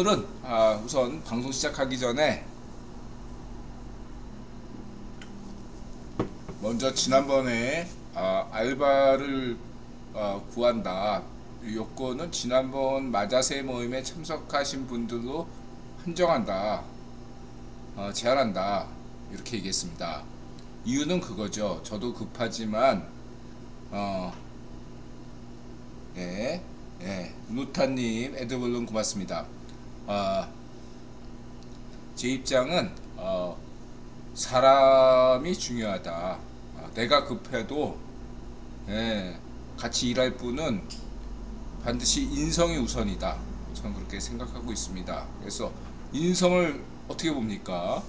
오늘은 우선 방송 시작하기 전에 먼저 지난번에 알바를 구한다 요건은 지난번 마자세 모임에 참석하신 분들로 한정한다, 제한한다 이렇게 얘기했습니다. 이유는 그거죠. 저도 급하지만 네, 루타님 에드블룸 고맙습니다. 제 입장은 사람이 중요하다. 내가 급해도 같이 일할 분은 반드시 인성이 우선이다. 저는 그렇게 생각하고 있습니다. 그래서 인성을 어떻게 봅니까?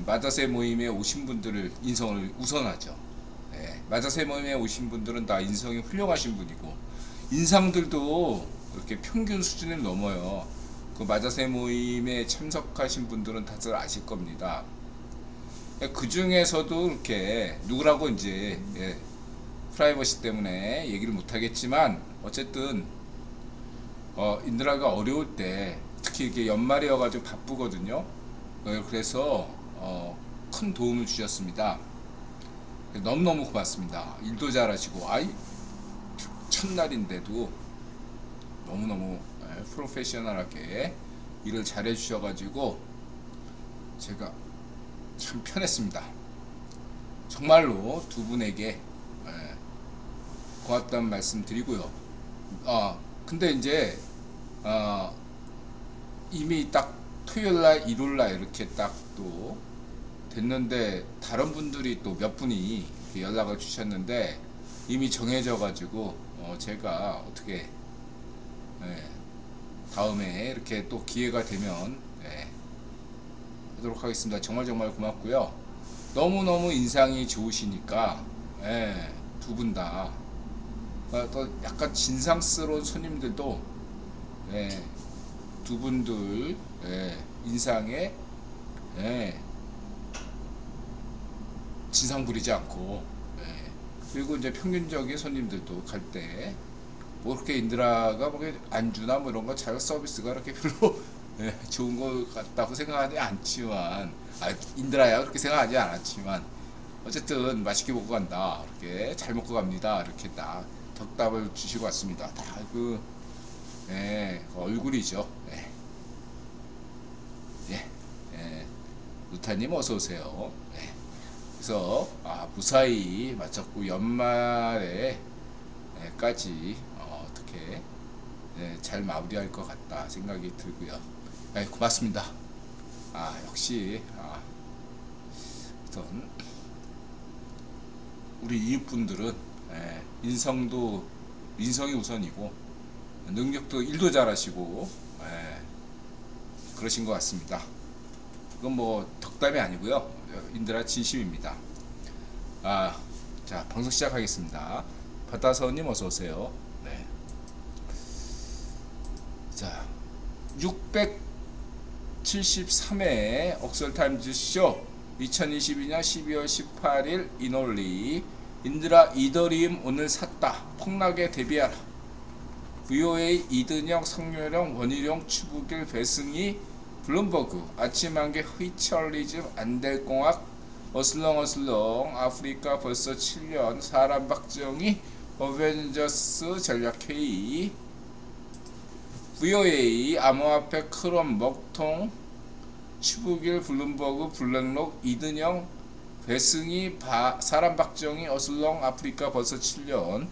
마자세 모임에 오신 분들을 인성을 우선하죠. 마자세 모임에 오신 분들은 다 인성이 훌륭하신 분이고 인상들도 이렇게 평균 수준을 넘어요. 그 마자세 모임에 참석하신 분들은 다들 아실 겁니다. 그 중에서도 이렇게 누구라고 이제 프라이버시 때문에 얘기를 못 하겠지만 어쨌든 인드라가 어려울 때 특히 이렇게 연말이어가지고 바쁘거든요. 그래서 큰 도움을 주셨습니다. 너무너무 고맙습니다. 일도 잘하시고 첫날인데도 너무너무 프로페셔널하게 일을 잘해 주셔가지고 제가 참 편했습니다. 정말로 두 분에게 고맙다는 말씀 드리고요. 근데 이제 이미 딱 토요일날 일요일날 이렇게 딱 또 됐는데 다른 분들이 또 몇 분이 연락을 주셨는데 이미 정해져 가지고 제가 어떻게 다음에 이렇게 또 기회가 되면 하도록 하겠습니다. 정말 고맙고요. 너무너무 인상이 좋으시니까 두 분 다 또 약간 진상스러운 손님들도 두 분들 인상에 진상 부리지 않고 그리고 이제 평균적인 손님들도 갈 때 뭐 그렇게 인드라가 뭐 안주나 뭐 이런 거 잘 서비스가 그렇게 별로 좋은 것 같다고 생각하지 않지만 인드라야 그렇게 생각하지 않았지만 어쨌든 맛있게 먹고 간다, 이렇게 잘 먹고 갑니다, 이렇게 딱 덕답을 주시고 왔습니다. 다 그 얼굴이죠. 루타님 어서 오세요. 그래서 무사히 마쳤고 연말에까지 어떻게 잘 마무리할 것 같다 생각이 들고요. 고맙습니다. 역시 우선 우리 이웃분들은 인성이 우선이고 능력도 일도 잘하시고 그러신 것 같습니다. 그건 뭐 덕담이 아니고요. 인드라 진심입니다. 자, 방송 시작하겠습니다. 바타서님 어서 오세요. 자, 673회 억설타임즈 쇼 2022년 12월 18일 이놀리 인드라 이더리움 오늘 샀다 폭락에 대비하라. VOA 이든영 성렬령 원희룡 추부길 배승희 블룸버그 아침한개 휘철리즘 안될공학 어슬렁 아프리카 벌써 7년 사람 박정희 어벤져스 전략 회의 VOA 암호화폐 크롬 먹통 추부길 블룸버그 블랙록 이든영 배승희 사람 박정희 어슬렁 아프리카 벌써 7년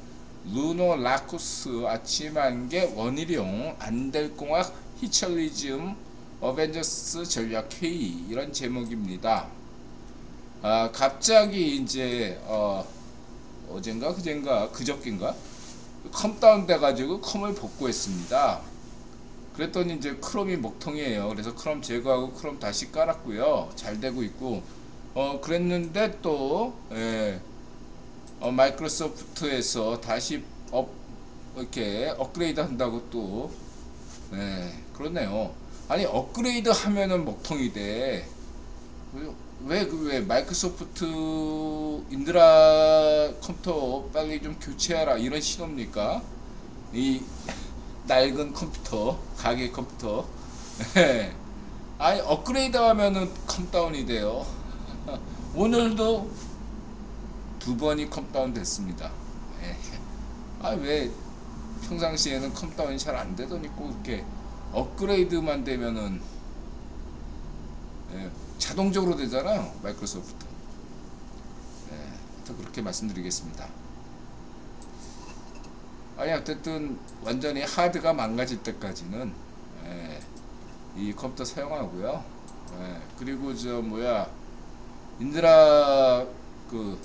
루노 라쿠스 아침한개 원희룡 안될공학 히철리즘 어벤져스 전략 회의 이런 제목입니다. 갑자기 이제 어젠가 그젠가 그저께인가 컴 다운 돼가지고 컴을 복구했습니다. 그랬더니 이제 크롬이 먹통이에요. 그래서 크롬 제거하고 크롬 다시 깔았고요. 잘 되고 있고 그랬는데 또 마이크로소프트에서 다시 이렇게 업그레이드 한다고 또 그러네요. 아니 업그레이드 하면은 먹통이 돼. 왜 마이크로소프트 인드라 컴퓨터 빨리 좀 교체하라 이런 신호입니까? 이 낡은 컴퓨터, 가게 컴퓨터 예. 아니 업그레이드 하면은 컴다운이 돼요. 오늘도 두 번이 컴다운 됐습니다. 예. 아왜 평상시에는 컴다운이 잘 안 되더니 꼭 이렇게 업그레이드만 되면은 예, 자동적으로 되잖아요. 마이크로소프트. 예, 또 그렇게 말씀드리겠습니다. 아니 어쨌든 완전히 하드가 망가질 때까지는 예, 이 컴퓨터 사용하고요. 예, 그리고 저 뭐야 인드라 그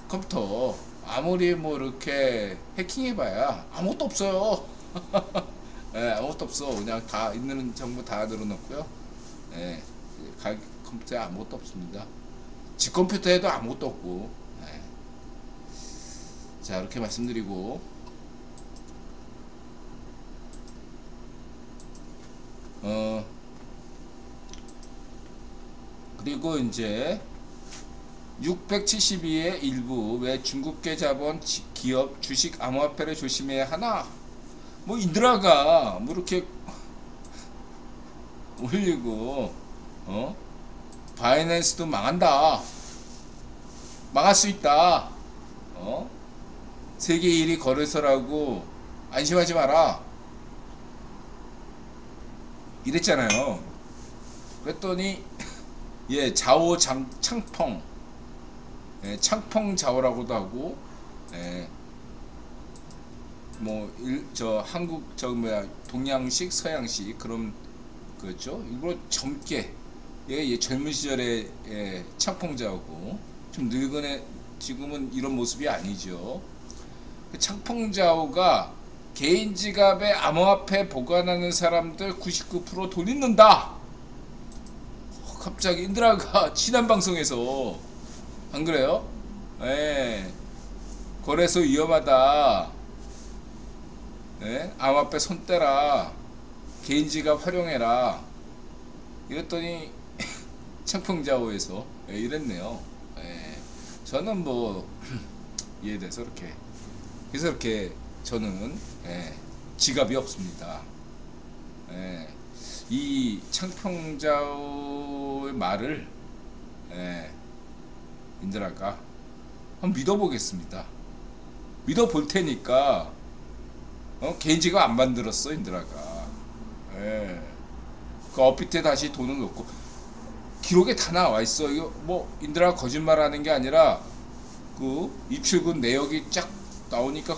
컴퓨터 아무리 뭐 이렇게 해킹해봐야 아무것도 없어요. 예, 아무것도 없어. 그냥 다 있는 정보 다 늘어놓고요. 예, 컴퓨터에 아무것도 없습니다. 집 컴퓨터에도 아무것도 없고. 예. 자, 이렇게 말씀드리고 그리고 이제 672의 일부 왜 중국계 자본 기업 주식 암호화폐를 조심해야 하나? 뭐 인드라가 뭐 이렇게 올리고 바이낸스도 망한다. 망할 수 있다. 세계 1위 거래소라고 안심하지 마라. 이랬잖아요. 그랬더니 예, 자오 창펑 예, 창펑 자오라고도 하고 예, 뭐 저 한국 저 뭐야 동양식 서양식 그런 그렇죠. 일부러 젊게 예, 젊은 시절에 예, 창펑 자오고 좀 늙은 애 지금은 이런 모습이 아니죠. 창펑 자오가 개인 지갑에 암호화폐 보관하는 사람들 99% 돈 잃는다. 갑자기 인드라가 지난 방송에서 안 그래요? 예. 거래소 위험하다. 예? 암호화폐 손 떼라. 개인 지갑 활용해라. 이랬더니 창펑자오에서 예, 이랬네요. 예. 저는 뭐 이해돼서 이렇게 그래서 이렇게 저는 예, 지갑이 없습니다. 예. 이 창평자의 말을 예, 인드라가 한번 믿어보겠습니다. 믿어볼 테니까 개인지가 안 만들었어 인드라가. 예. 그 업비트에 다시 돈을 넣고 기록에 다 나와 있어. 이거 뭐 인드라가 거짓말하는 게 아니라 그 입출금 내역이 쫙 나오니까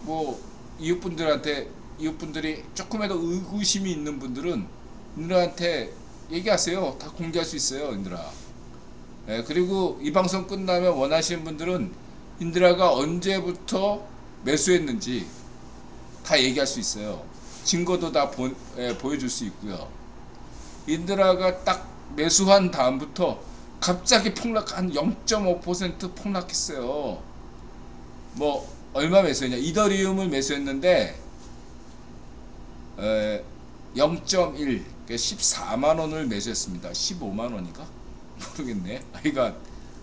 뭐 이웃분들이 조금이라도 의구심이 있는 분들은 인드라한테 얘기하세요. 다 공개할 수 있어요, 인드라. 예, 그리고 이 방송 끝나면 원하시는 분들은 인드라가 언제부터 매수했는지 다 얘기할 수 있어요. 증거도 다 보여줄 수 있고요. 인드라가 딱 매수한 다음부터 갑자기 한 0.5% 폭락했어요. 뭐 얼마 매수했냐? 이더리움을 매수했는데 0.1 그러니까 14만원을 매수했습니다. 15만원인가? 모르겠네. 그러니까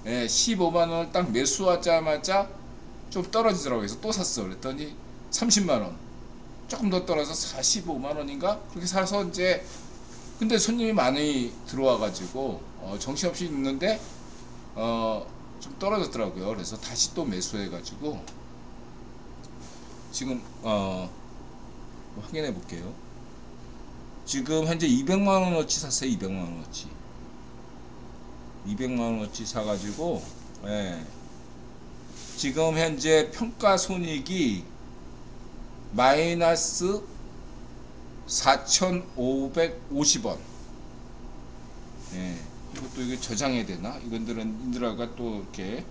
15만원을 딱 매수하자마자 좀 떨어지더라고요. 그래서 또 샀어. 그랬더니 30만원 조금 더 떨어져서 45만원인가? 그렇게 사서 이제 근데 손님이 많이 들어와가지고 정신없이 있는데 좀 떨어졌더라고요. 그래서 다시 또 매수해가지고 지금 확인해 볼게요. 지금 현재 200만원어치 샀어요. 200만원어치 200만원어치 사가지고 예. 지금 현재 평가손익이 마이너스 4,550원. 예. 이것도 이게 저장해야 되나? 이건들은 인드라가 또 이렇게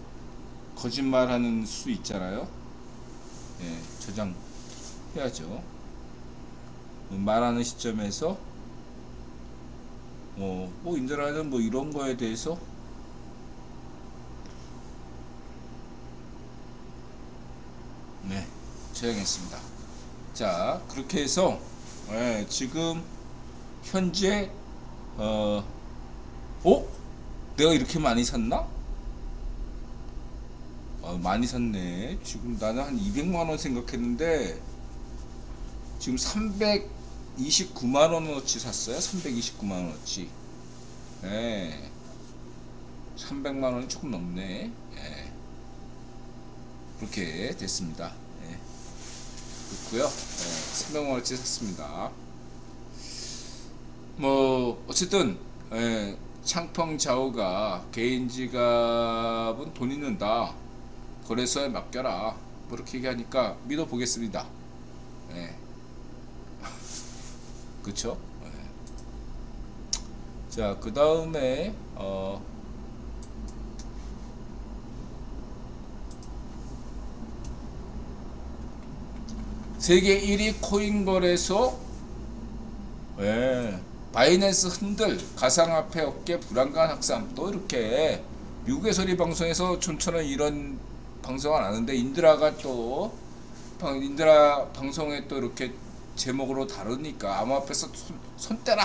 거짓말하는 수 있잖아요. 예, 저장해야죠. 말하는 시점에서 뭐 인드라는 뭐 이런 거에 대해서 네, 저장했습니다. 자, 그렇게 해서 예, 지금 현재 내가 이렇게 많이 샀나? 많이 샀네. 지금 나는 한 200만원 생각했는데 지금 329만원어치 샀어요. 329만원어치. 예. 300만원이 조금 넘네. 예. 그렇게 됐습니다. 예. 그렇고요. 예. 300만원어치 샀습니다. 뭐 어쨌든 예. 창펑자오가 개인 지갑은 돈 있는다. 거래소에 맡겨라. 뭐 이렇게 얘기하니까 믿어보겠습니다. 예. 그쵸? 예. 자, 그 다음에 세계 1위 코인 거래소, 예. 바이낸스 흔들 가상화폐 업계 불안감 확산. 또 이렇게 미국의 소리 방송에서 좀처럼 이런 방송은 안 하는데 인드라가 또 인드라 방송에 또 이렇게 제목으로 다루니까 암호화폐에서 손 떼라.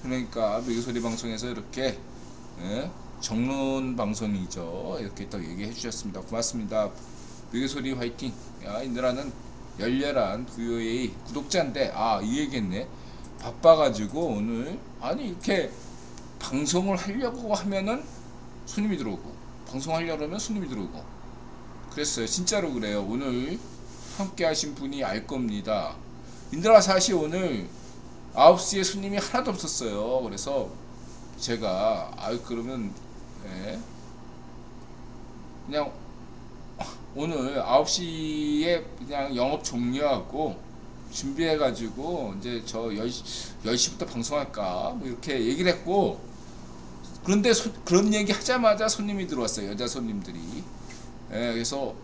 그러니까 미국 소리 방송에서 이렇게 예, 정론 방송이죠. 이렇게 또 얘기해 주셨습니다. 고맙습니다. 미국 소리 화이팅. 야, 인드라는 열렬한 VOA 구독자인데 이 얘기했네. 바빠가지고 오늘 아니 이렇게 방송을 하려고 하면은 손님이 들어오고 방송하려고 하면 손님이 들어오고 그랬어요. 진짜로 그래요. 오늘 함께 하신 분이 알 겁니다. 인드라 사실 오늘 9시에 손님이 하나도 없었어요. 그래서 제가 그러면 예, 그냥 오늘 9시에 그냥 영업 종료하고 준비해가지고 이제 저 10시부터 방송할까 뭐 이렇게 얘기를 했고 그런데 그런 얘기 하자마자 손님이 들어왔어요. 여자 손님들이. 예, 그래서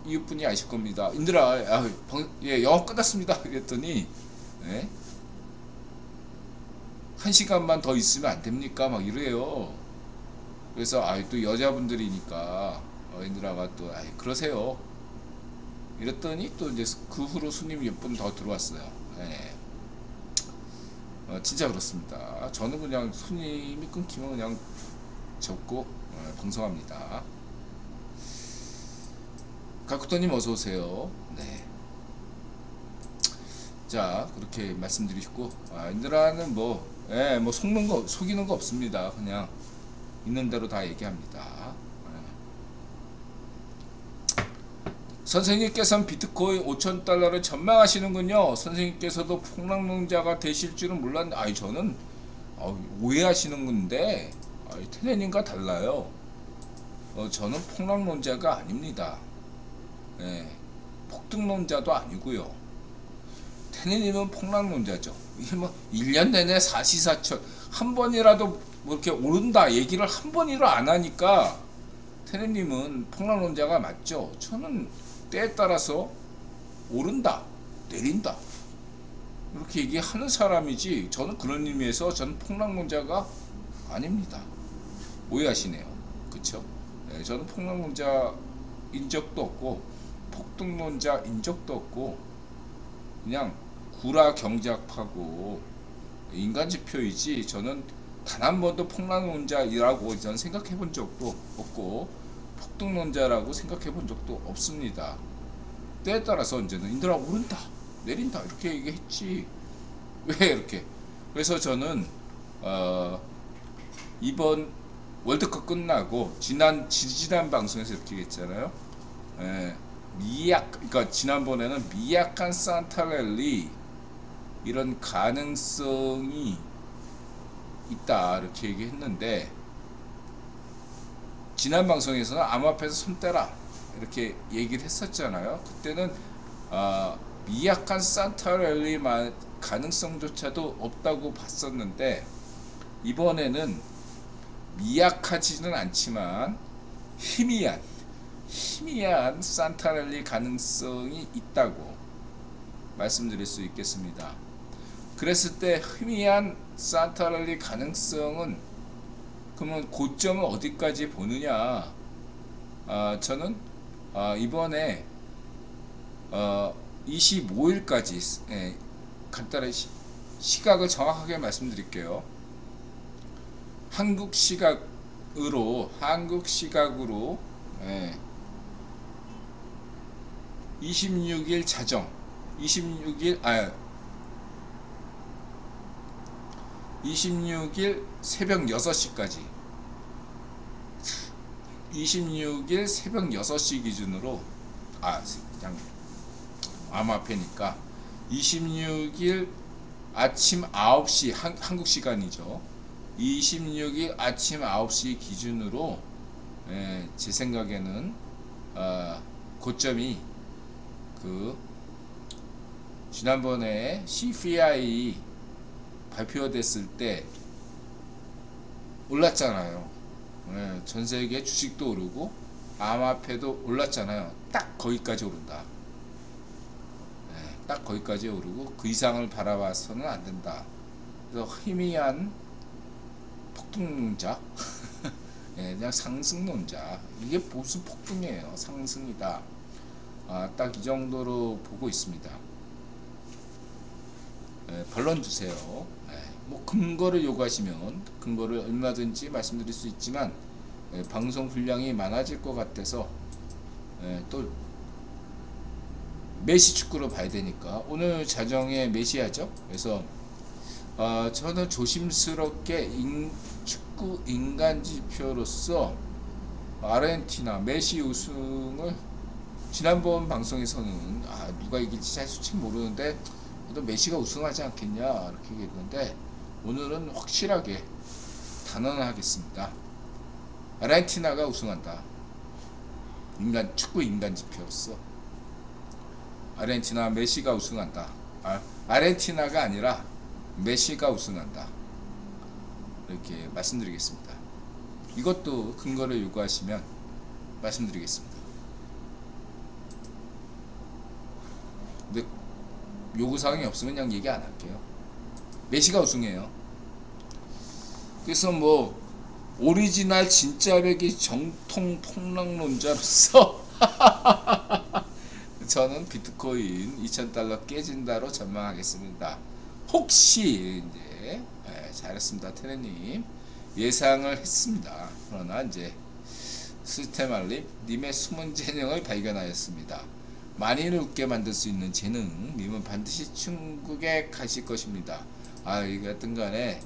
이웃분이 아실 겁니다. 인드라 예, 영업 끝났습니다. 그랬더니 예? 1시간만 더 있으면 안 됩니까? 막 이래요. 그래서 또 여자분들이니까 인드라가 또 그러세요. 이랬더니 또 이제 그 후로 손님이 몇 분 더 들어왔어요. 예. 진짜 그렇습니다. 저는 그냥 손님이 끊기면 그냥 접고 방송합니다. 가쿠토님 어서 오세요. 네. 자, 그렇게 말씀드리고 인드라는 뭐 속이는 거 없습니다. 그냥 있는 대로 다 얘기합니다. 선생님께서는 비트코인 5,000달러를 전망하시는군요. 선생님께서도 폭락론자가 되실 줄은 몰랐는데 저는 오해하시는 건데 테네님과 달라요. 저는 폭락론자가 아닙니다. 예, 폭등론자도 아니고요. 테네님은 폭락론자죠. 이게 뭐 1년 내내 사시사철 한 번이라도 뭐 이렇게 오른다 얘기를 한 번이라도 안 하니까 테네님은 폭락론자가 맞죠. 저는 때에 따라서 오른다, 내린다 이렇게 얘기하는 사람이지 저는 그런 의미에서 저는 폭락론자가 아닙니다. 오해하시네요. 그쵸? 네, 저는 폭락론자인 적도 없고 폭등론자인 적도 없고 그냥 구라 경제학파고 인간지표이지 저는 단 한 번도 폭락론자이라고 저는 생각해 본 적도 없고 폭등론자라고 생각해 본 적도 없습니다. 때에 따라서 언제는 인드라 오른다 내린다 이렇게 얘기했지 왜 이렇게. 그래서 저는 이번 월드컵 끝나고 지난 방송에서 이렇게 얘기했잖아요. 예, 그러니까 지난번에는 미약한 산타랠리 이런 가능성이 있다 이렇게 얘기했는데 지난 방송에서는 암호화폐에서 손 떼라 이렇게 얘기를 했었잖아요. 그때는 미약한 산타랠리만 가능성조차도 없다고 봤었는데 이번에는 미약하지는 않지만 희미한 산타랠리 가능성이 있다고 말씀드릴 수 있겠습니다. 그랬을 때 희미한 산타랠리 가능성은 그러면 고점은 어디까지 보느냐? 저는 이번에 25일까지 간단히 시각을 정확하게 말씀드릴게요. 한국 시각으로 26일 자정 26일 새벽 6시까지 26일 새벽 6시 기준으로 그냥 암호화폐니까 26일 아침 9시 한국 시간이죠. 26일 아침 9시 기준으로 제 생각에는 고점이 그 지난번에 CPI 발표됐을 때 올랐잖아요. 전 세계 주식도 오르고 암호화폐도 올랐잖아요. 딱 거기까지 오른다. 딱 거기까지 오르고 그 이상을 바라봐서는 안 된다. 그래서 희미한 폭등론자, 그냥 상승론자. 이게 무슨 폭등이에요? 상승이다. 딱 이 정도로 보고 있습니다. 반론 주세요. 뭐 근거를 요구하시면 근거를 얼마든지 말씀드릴 수 있지만 방송 분량이 많아질 것 같아서 또 메시 축구로 봐야 되니까 오늘 자정에 메시하죠. 그래서 저는 조심스럽게 축구 인간 지표로서 아르헨티나 메시 우승을 지난번 방송에서는 누가 이길지 잘 솔직히 모르는데 또 메시가 우승하지 않겠냐 이렇게 얘기했는데 오늘은 확실하게 단언하겠습니다. 아르헨티나가 우승한다. 축구 인간 지표로서 아르헨티나 메시가 우승한다. 아르헨티나가 아니라 메시가 우승한다. 이렇게 말씀드리겠습니다. 이것도 근거를 요구하시면 말씀드리겠습니다. 근데 요구사항이 없으면 그냥 얘기 안 할게요. 메시가 우승해요. 그래서 뭐 오리지널 진짜 배기 정통 폭락론자로서 저는 비트코인 2,000달러 깨진다로 전망하겠습니다. 혹시 이제 잘했습니다. 테네님 예상을 했습니다. 그러나 이제 시스템알립 님의 숨은 재능을 발견하였습니다. 만인을 웃게 만들 수 있는 재능 님은 반드시 중국에 가실 것입니다. 이거 하여튼 간에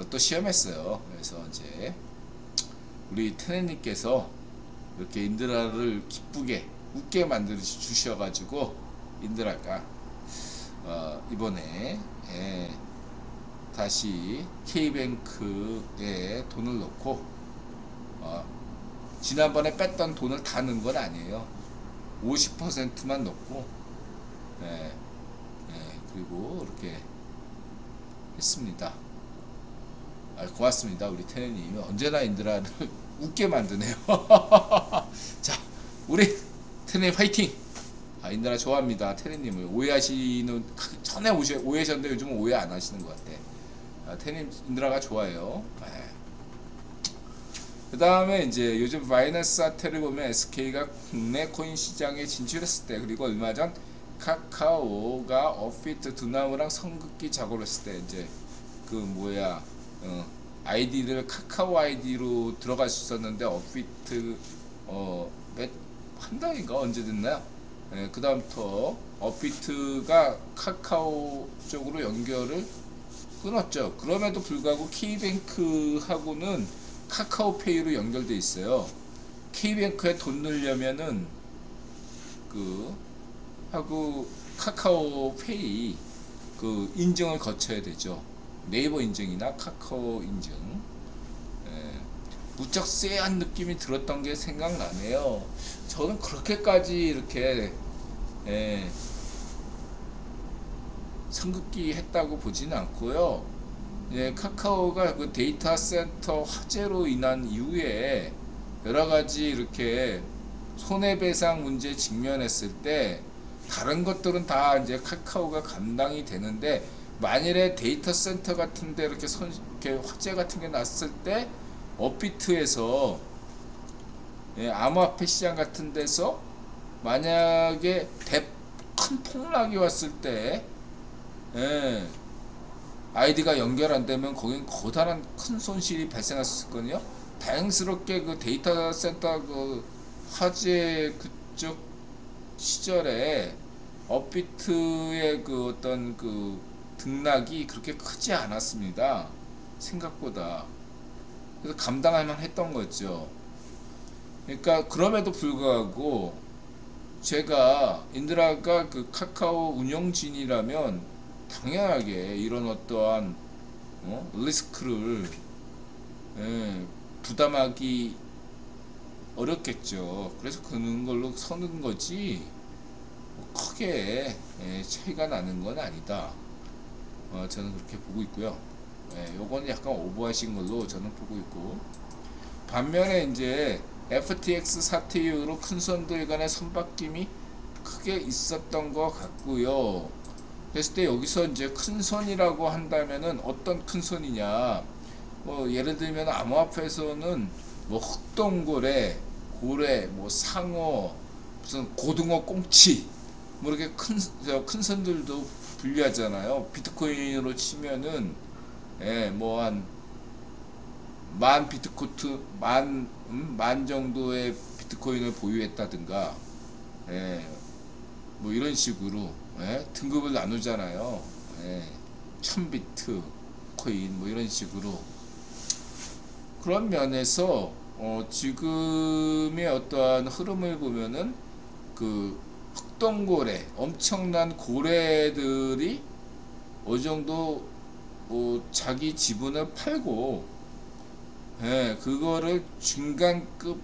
또 시험했어요. 그래서 이제 우리 테네님께서 이렇게 인드라를 기쁘게 웃게 만들어 주셔가지고 인드라가 이번에 다시 K뱅크에 돈을 넣고 지난번에 뺐던 돈을 다 넣은 건 아니에요. 50%만 넣고 그리고 이렇게 했습니다. 고맙습니다. 우리 테네님 언제나 인드라를 웃게 만드네요. 자, 우리 테네 화이팅! 인드라 좋아합니다. 테네님을 오해하시는 전에 오해하셨는데 요즘은 오해 안 하시는 것 같아. 테네님 인드라가 좋아요. 그 다음에 이제 요즘 바이낸스 사태를 보면 SK가 국내 코인 시장에 진출했을 때, 그리고 얼마 전 카카오가 업비트 두나무랑 선긋기 작업을 했을 때 이제 아이디를 카카오 아이디로 들어갈 수 있었는데 업비트 한 달인가 언제 됐나요? 그 다음부터 업비트가 카카오 쪽으로 연결을 끊었죠. 그럼에도 불구하고 K뱅크하고는 카카오페이로 연결돼 있어요. K뱅크에 돈 넣으려면은 하고 카카오페이 인증을 거쳐야 되죠. 네이버 인증이나 카카오 인증. 무척 쎄한 느낌이 들었던 게 생각나네요. 저는 그렇게까지 이렇게 선긋기 했다고 보지는 않고요. 카카오가 그 데이터 센터 화재로 인한 이후에 여러가지 이렇게 손해배상 문제 직면했을 때 다른 것들은 다 이제 카카오가 감당이 되는데, 만일에 데이터 센터 같은데 이렇게 화재 같은 게 났을 때 업비트에서 암호화폐 시장 같은 데서 만약에 큰 폭락이 왔을 때 아이디가 연결 안 되면 거긴 거대한 큰 손실이 발생할 수 있거든요. 다행스럽게 그 데이터 센터 화재 그쪽 시절에 업비트의 그 어떤 그 등락이 그렇게 크지 않았습니다. 생각보다. 그래서 감당할 만 했던 거죠. 그러니까 그럼에도 불구하고 제가 인드라가 그 카카오 운영진이라면 당연하게 이런 어떠한 리스크를 부담하기 어렵겠죠. 그래서 그런 걸로 서는 거지 뭐 크게 차이가 나는 건 아니다. 저는 그렇게 보고 있고요. 요거는 약간 오버하신 걸로 저는 보고 있고, 반면에 이제 FTX 사태 이후로 큰 손들 간의 손바뀜이 크게 있었던 것 같고요. 그랬을 때 여기서 이제 큰 손이라고 한다면은 어떤 큰 손이냐, 뭐 예를 들면 암호화폐에서는 뭐 흑동고래, 고래, 뭐 상어, 무슨 고등어 꽁치, 뭐 이렇게 큰 선들도 분류하잖아요. 비트코인으로 치면은 뭐 한 만 정도의 비트코인을 보유했다든가, 뭐 이런 식으로 등급을 나누잖아요. 1000비트 코인 뭐 이런 식으로. 그런 면에서 지금의 어떠한 흐름을 보면은 그 흑동고래, 엄청난 고래들이 어느 정도 자기 지분을 팔고 그거를 중간급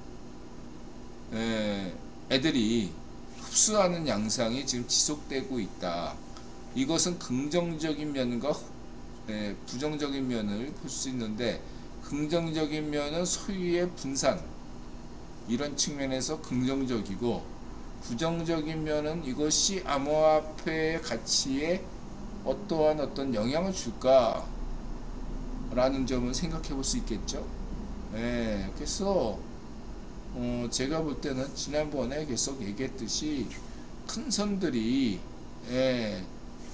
애들이 흡수하는 양상이 지금 지속되고 있다. 이것은 긍정적인 면과 부정적인 면을 볼 수 있는데, 긍정적인 면은 소유의 분산, 이런 측면에서 긍정적이고, 부정적인 면은 이것이 암호화폐의 가치에 어떠한 어떤 영향을 줄까 라는 점을 생각해 볼 수 있겠죠. 그래서 제가 볼 때는 지난번에 계속 얘기했듯이 큰 선들이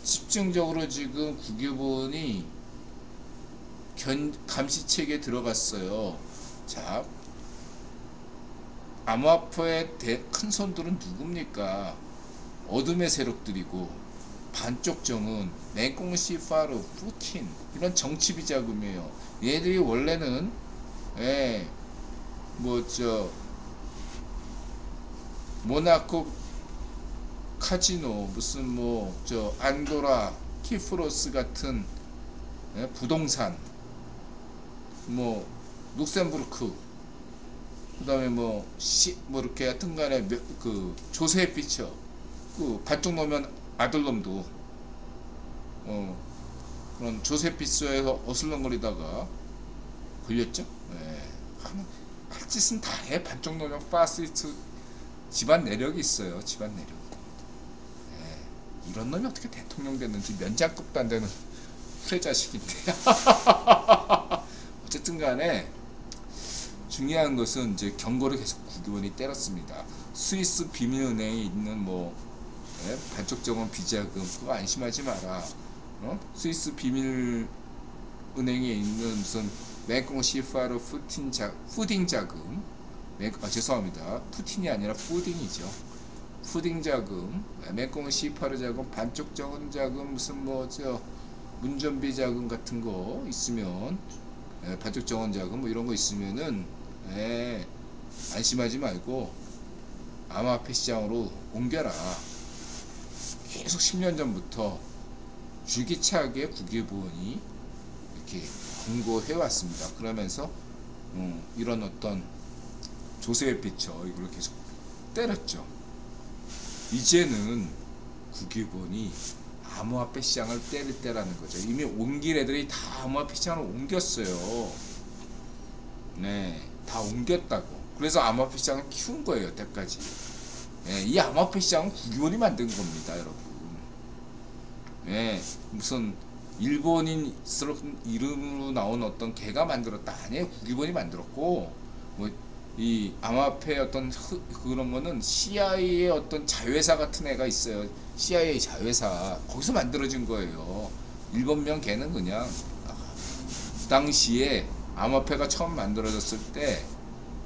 집중적으로 지금 국유본이 감시책에 들어갔어요. 자, 암호화폐의 큰 손들은 누굽니까? 어둠의 세력들이고, 반쪽 정은, 맹꽁시 파르, 푸틴, 이런 정치 비자금이에요. 얘들이 원래는 모나코 카지노, 무슨 안도라 키프로스 같은 부동산, 뭐 룩셈부르크, 그 다음에 이렇게 하여튼 간에 그 조세 피처, 그 반쪽 놓으면 아들놈도 그런 조세 피처에서 어슬렁거리다가 걸렸죠. 할 짓은 다 해. 반쪽 놓으면 파시스트 집안 내력이 있어요. 집안 내력. 이런 놈이 어떻게 대통령 됐는지 면장급도 안 되는 후레자식인데. 어쨌든 간에 중요한 것은 이제 경고를 계속 국유원이 때렸습니다. 스위스 비밀은행에 있는 반쪽 정원 비자금 그거 안심하지 마라. 스위스 비밀은행에 있는 무슨 맹꽁시 파르 푸딩 자금, 죄송합니다. 푸틴이 아니라 푸딩이죠. 푸딩 자금, 맹꽁시 파르 자금, 반쪽 정원 자금, 무슨 문전비 자금 같은 거 있으면, 반쪽 정원 자금 뭐 이런 거 있으면은 안심하지 말고 암호화폐 시장으로 옮겨라. 계속 10년 전부터 줄기차게 국유본이 이렇게 공고해 왔습니다. 그러면서 이런 어떤 조세의 피처 이걸 계속 때렸죠. 이제는 국유본이 암호화폐 시장을 때릴 때라는 거죠. 이미 옮길 애들이 다 암호화폐 시장을 옮겼어요. 다 옮겼다고. 그래서 암호화폐 시장을 키운 거예요, 여태까지. 이 암호화폐 시장은 국유본이 만든 겁니다, 여러분. 무슨 일본인 이름으로 나온 어떤 개가 만들었다 아니에요. 국유본이 만들었고, 이 암호화폐 어떤 그런 거는 CIA의 어떤 자회사 같은 애가 있어요. CIA 자회사, 거기서 만들어진 거예요. 일본명 걔는 그냥 당시에 암호화폐가 처음 만들어졌을 때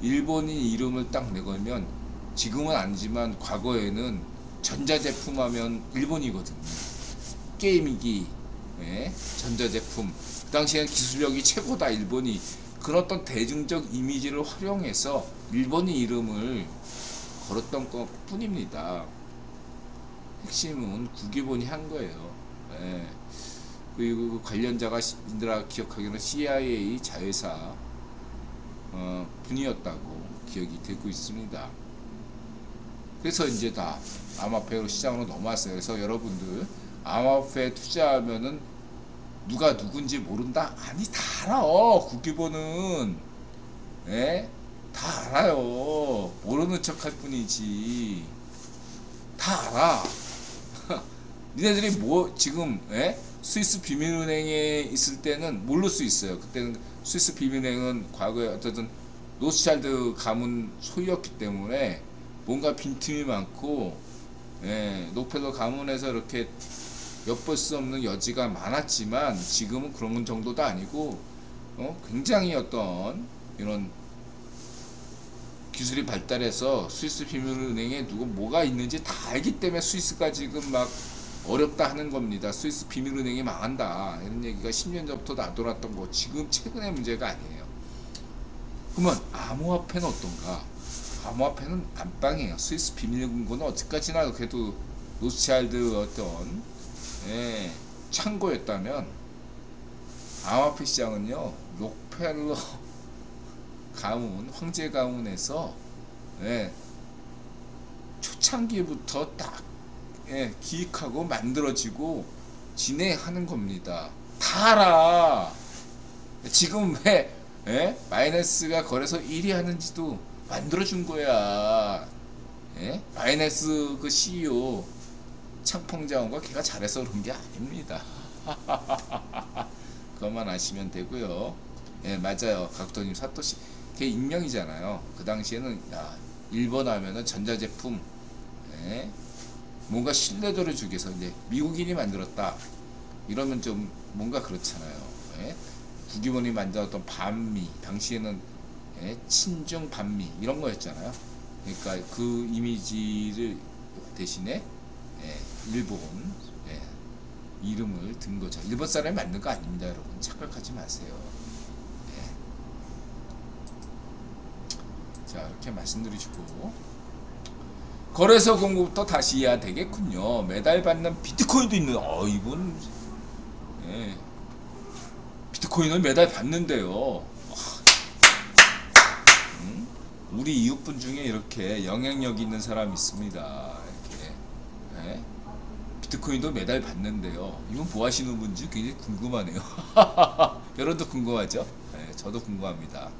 일본인 이름을 딱 내걸면 지금은 아니지만 과거에는 전자제품 하면 일본이거든요. 게임기, 예? 전자제품. 그 당시에는 기술력이 최고다 일본이. 그런 어떤 대중적 이미지를 활용해서 일본의 이름을 걸었던 것 뿐입니다. 핵심은 국기본이 한 거예요. 예. 그리고 그 관련자가 인들아 기억하기로는 CIA 자회사 분이었다고 기억이 되고 있습니다. 그래서 이제 다 암호화폐로 시장으로 넘어왔어요. 그래서 여러분들 암호화폐에 투자하면은 누가 누군지 모른다? 아니, 다 알아. 국기본은. 예? 다 알아요. 모르는 척 할 뿐이지. 다 알아. 니네들이 뭐 지금 스위스 비밀은행에 있을 때는 모를 수 있어요. 그때는 스위스 비밀은행은 과거에 어쨌든 로스차일드 가문 소유였기 때문에 뭔가 빈틈이 많고, 록펠러 가문에서 이렇게 엿볼 수 없는 여지가 많았지만 지금은 그런 정도도 아니고 굉장히 어떤 이런 기술이 발달해서 스위스 비밀은행에 누구 뭐가 있는지 다 알기 때문에 스위스가 지금 막 어렵다 하는 겁니다. 스위스 비밀은행이 망한다 이런 얘기가 10년 전부터 나돌았던 거 지금 최근의 문제가 아니에요. 그러면 암호화폐는 어떤가? 암호화폐는 안방이에요. 스위스 비밀금고는 어디까지나 그래도 로스차일드 어떤 창고였다면 암호화폐 시장은요 록펠러 가문, 황제 가문에서 초창기부터 딱 기획하고 만들어지고 진행하는 겁니다. 다 알아. 지금 왜 마이너스가 거래소 1위 하는지도 만들어준 거야. 마이너스 그 CEO 창펑자원과 걔가 잘해서 그런 게 아닙니다. 그것만 아시면 되고요. 맞아요. 각도님 사토시 걔 익명이잖아요. 그 당시에는 일본 하면은 전자제품 뭔가 신뢰도를 주기 위해서 이제 미국인이 만들었다 이러면 좀 뭔가 그렇잖아요. 국기본이 만들었던 반미 당시에는 친중 반미 이런 거였잖아요. 그러니까 그 이미지를 대신에 일본 이름을 든 거죠. 일본 사람이 만든 거 아닙니다, 여러분. 착각하지 마세요. 자, 이렇게 말씀드리시고 거래소 공부부터 다시 해야 되겠군요. 매달 받는 비트코인도 있는 이분 비트코인을 매달 받는데요. 우리 이웃분 중에 이렇게 영향력 있는 사람이 있습니다. 이렇게 비트코인도 매달 받는데요. 이분 뭐 하시는 분인지 굉장히 궁금하네요. 여러분도 궁금하죠? 저도 궁금합니다.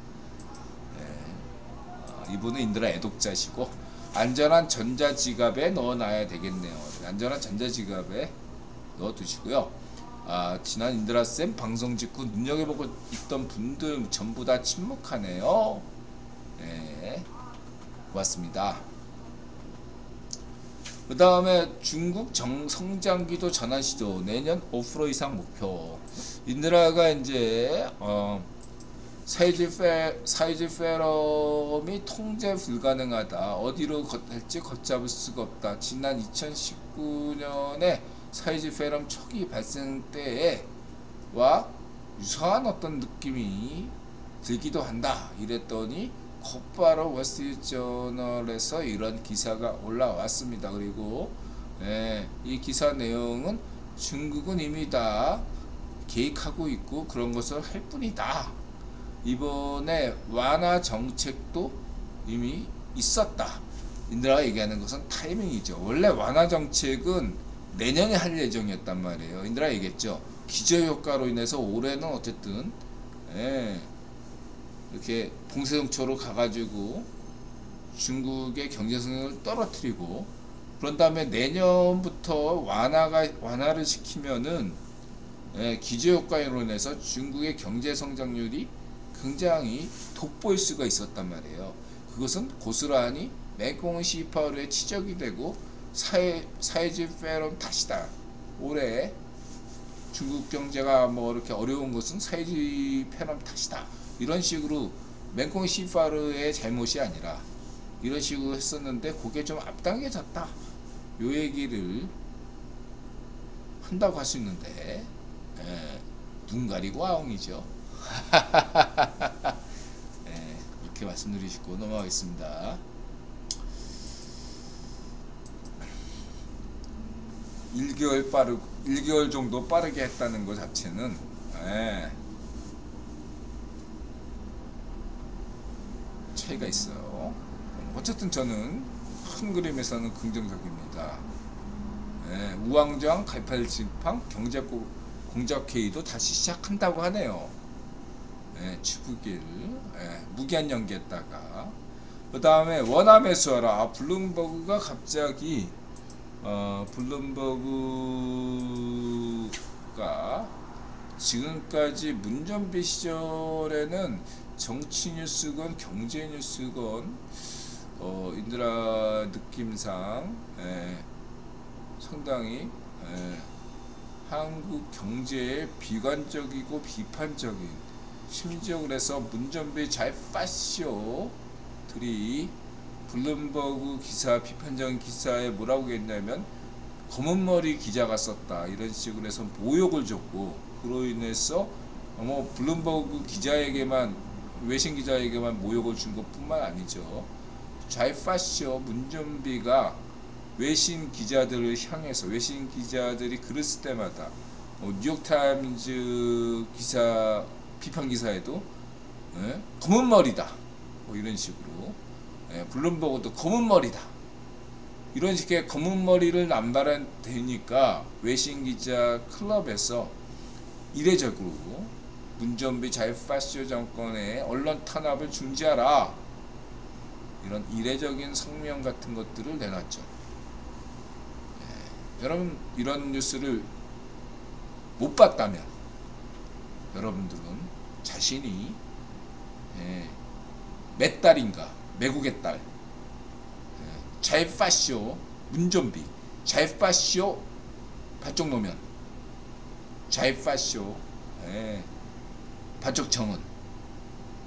이분은 인드라 애독자시고 안전한 전자지갑에 넣어놔야 되겠네요. 안전한 전자지갑에 넣어두시고요. 지난 인드라쌤 방송 직후 눈여겨보고 있던 분들 전부 다 침묵하네요. 고맙습니다. 그 다음에 중국 성장기도 전환 시도 내년 5% 이상 목표. 인드라가 이제 사이즈 페럼이 통제 불가능하다. 어디로 갈지 걷잡을 수가 없다. 지난 2019년에 사이즈 페럼 초기 발생 때와 유사한 어떤 느낌이 들기도 한다. 이랬더니 곧바로 월스트리트저널에서 이런 기사가 올라왔습니다. 그리고 이 기사 내용은 중국은 이미 다 계획하고 있고 그런 것을 할 뿐이다. 이번에 완화 정책도 이미 있었다. 인드라가 얘기하는 것은 타이밍이죠. 원래 완화 정책은 내년에 할 예정이었단 말이에요. 인드라가 얘기했죠. 기저효과로 인해서 올해는 어쨌든 이렇게 봉쇄정책으로 가가지고 중국의 경제성을 떨어뜨리고 그런 다음에 내년부터 완화를 시키면은 기저효과로 인해서 중국의 경제성장률이 굉장히 돋보일 수가 있었단 말이에요. 그것은 고스란히 맹꽁 시파르의 치적이 되고 사이즈 페럼 탓이다. 올해 중국 경제가 뭐 이렇게 어려운 것은 사이즈 페럼 탓이다. 이런 식으로 맹꽁 시파르의 잘못이 아니라 이런 식으로 했었는데 그게 좀 앞당겨졌다. 요 얘기를 한다고 할 수 있는데, 눈 가리고 아웅이죠. 이렇게 말씀드리시고 넘어가겠습니다. 1개월 정도 빠르게 했다는 것 자체는, 차이가 있어요. 어쨌든 저는 큰 그림에서는 긍정적입니다. 우왕좌왕 갈팔 지팡 공작회의도 다시 시작한다고 하네요. 추구기를 무기한 연기했다가 그 다음에 원함의 수하라. 블룸버그가 갑자기 블룸버그가 지금까지 문전비 시절에는 정치 뉴스건 경제 뉴스건 인드라 느낌상 상당히 한국 경제에 비관적이고 비판적인, 심지어 그래서 문전비 잘파쇼들이 블룸버그 기사, 비판적인 기사에 뭐라고 했냐면 검은머리 기자가 썼다 이런 식으로 해서 모욕을 줬고, 그로 인해서 블룸버그 기자에게만, 외신 기자에게만 모욕을 준 것뿐만 아니죠. 좌파쇼 문전비가 외신 기자들을 향해서, 외신 기자들이 글을 쓸 때마다 뉴욕타임즈 기사, 비판 기사에도 검은 머리다 이런 식으로, 블룸버그도 검은 머리다 이런 식의 검은 머리를 남발되니까 외신 기자 클럽에서 이례적으로 문전비 좌파쇼 정권의 언론 탄압을 중지하라 이런 이례적인 성명 같은 것들을 내놨죠. 여러분 이런 뉴스를 못 봤다면 여러분들은 자신이 몇 달인가, 매국의 딸, 좌파쇼 문전비, 좌파쇼 반쪽노면, 좌파쇼 반쪽 정은,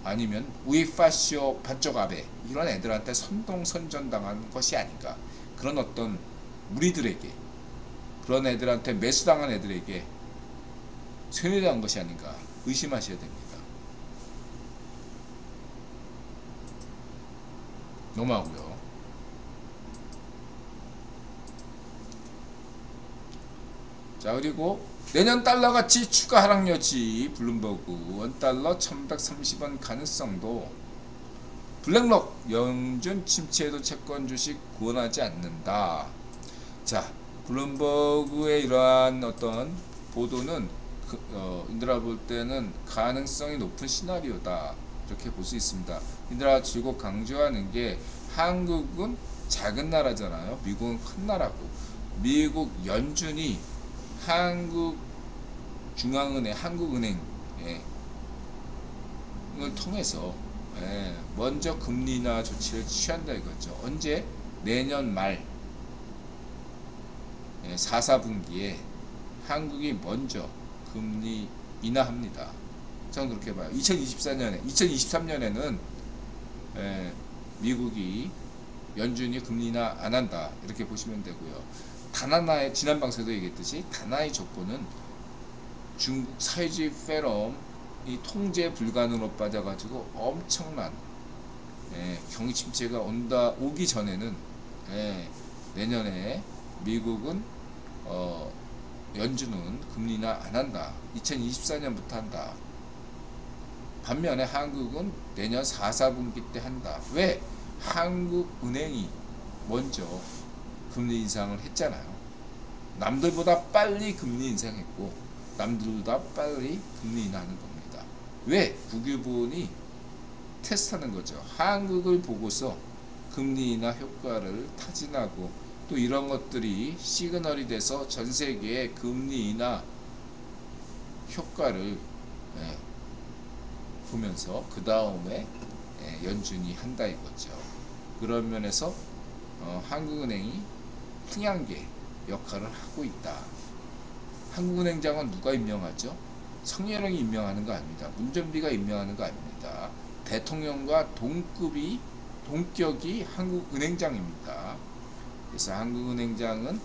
아니면 우이파쇼 반쪽 아베, 이런 애들한테 선동선전당한 것이 아닌가, 그런 어떤 무리들에게, 그런 애들한테 매수당한 애들에게 세뇌당한 것이 아닌가 의심하셔야 됩니다. 넘어가고요. 자, 그리고 내년 달러가치 추가 하락 여지, 블룸버그 원달러 1130원 가능성도, 블랙록 연준 침체에도 채권 주식 구원하지 않는다. 자, 블룸버그의 이러한 어떤 보도는 인드라 볼 때는 가능성이 높은 시나리오다 이렇게 볼 수 있습니다. 인드라 줄곧 강조하는 게 한국은 작은 나라잖아요. 미국은 큰 나라고, 미국 연준이 한국 중앙은행, 한국은행을 통해서 먼저 금리 인하 조치를 취한다 이거죠. 언제? 내년 말 4, 4분기에 한국이 먼저 금리 인하합니다. 저는 그렇게 봐요. 2023년에는 미국이, 연준이 금리 인하 안 한다 이렇게 보시면 되고요. 단 하나의, 지난 방송에도 얘기했듯이 단 하나의 조건은 중국 사회주의 페럼이 통제 불가능으로 빠져가지고 엄청난 경기 침체가 오기 전에는 내년에 미국은 연준은 금리 인하 안 한다. 2024년부터 한다. 반면에 한국은 내년 4, 4분기 때 한다. 왜? 한국은행이 먼저 금리 인상을 했잖아요. 남들보다 빨리 금리 인상했고 남들보다 빨리 금리 인하하는 겁니다. 왜? 국유본이 테스트하는 거죠. 한국을 보고서 금리 인하 효과를 타진하고, 또 이런 것들이 시그널이 돼서 전 세계의 금리 인하 효과를 보면서 그 다음에 연준이 한다 이거죠. 그런 면에서 한국은행이 풍향계 역할을 하고 있다. 한국은행장은 누가 임명하죠? 성렬형이 임명하는 거 아닙니다. 문전비가 임명하는 거 아닙니다. 대통령과 동급이 동격이 한국은행장입니다. 그래서 한국은행장은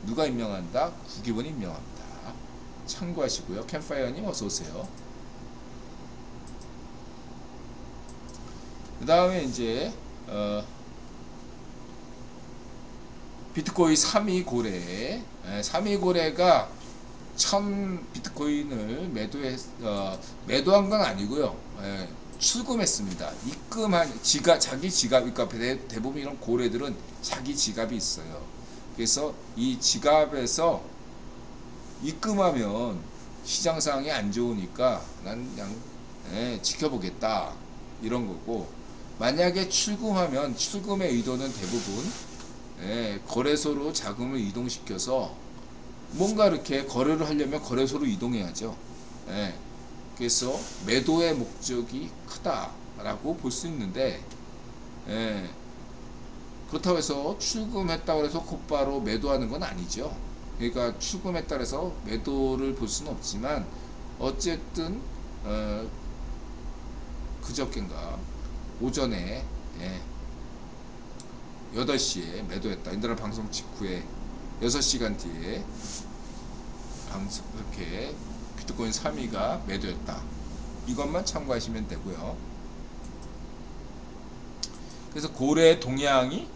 누가 임명한다? 국유본이 임명합니다. 참고하시고요. 캠파이어님 어서오세요. 그 다음에 이제 비트코인 3위 고래. 3위 고래가 1000 비트코인을 매도한 건 아니고요. 출금했습니다. 입금한 자기 지갑, 그러니까 대부분 이런 고래들은 자기 지갑이 있어요. 그래서 이 지갑에서 입금하면 시장 상황이 안 좋으니까 난 그냥 지켜보겠다 이런 거고, 만약에 출금하면 출금의 의도는 대부분 거래소로 자금을 이동시켜서 뭔가 이렇게 거래를 하려면 거래소로 이동해야죠. 그래서 매도의 목적이 크다라고 볼 수 있는데, 그렇다고 해서 출금했다고 해서 곧바로 매도하는 건 아니죠. 그러니까 출금했다고 해서 매도를 볼 수는 없지만, 어쨌든 그저께인가 오전에 8시에 매도했다. 인터넷 방송 직후에 6시간 뒤에 이렇게 비트코인 3위가 매도했다. 이것만 참고하시면 되고요. 그래서 고래 동향이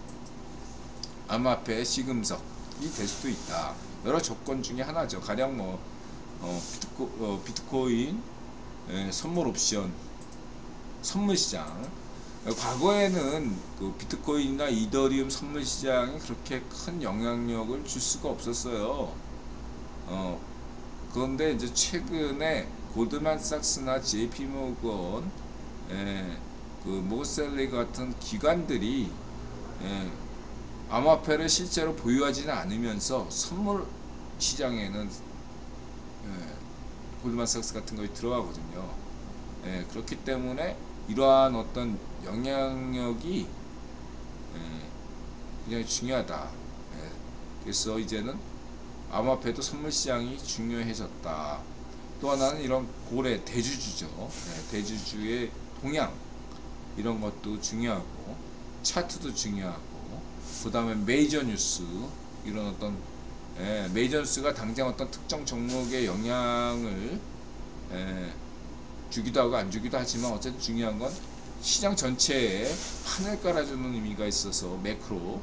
암호화폐 시금석이 될 수도 있다. 여러 조건 중에 하나죠. 가령 뭐 비트코인 선물 옵션, 선물 시장. 과거에는 그 비트코인이나 이더리움 선물 시장이 그렇게 큰 영향력을 줄 수가 없었어요. 그런데 이제 최근에 골드만삭스나 JP모건, 그 모건스탠리 같은 기관들이 암호화폐를 실제로 보유하지는 않으면서 선물 시장에는 골드만삭스 같은 것이 들어가거든요. 그렇기 때문에 이러한 어떤 영향력이 굉장히 중요하다. 그래서 이제는 암호화폐도 선물 시장이 중요해졌다. 또 하나는 이런 고래 대주주죠. 대주주의 동향, 이런 것도 중요하고, 차트도 중요하고, 그 다음에 메이저 뉴스, 이런 어떤 메이저 뉴스가 당장 어떤 특정 종목에 영향을 주기도 하고 안 주기도 하지만, 어쨌든 중요한 건 시장 전체에 판을 깔아주는 의미가 있어서 매크로,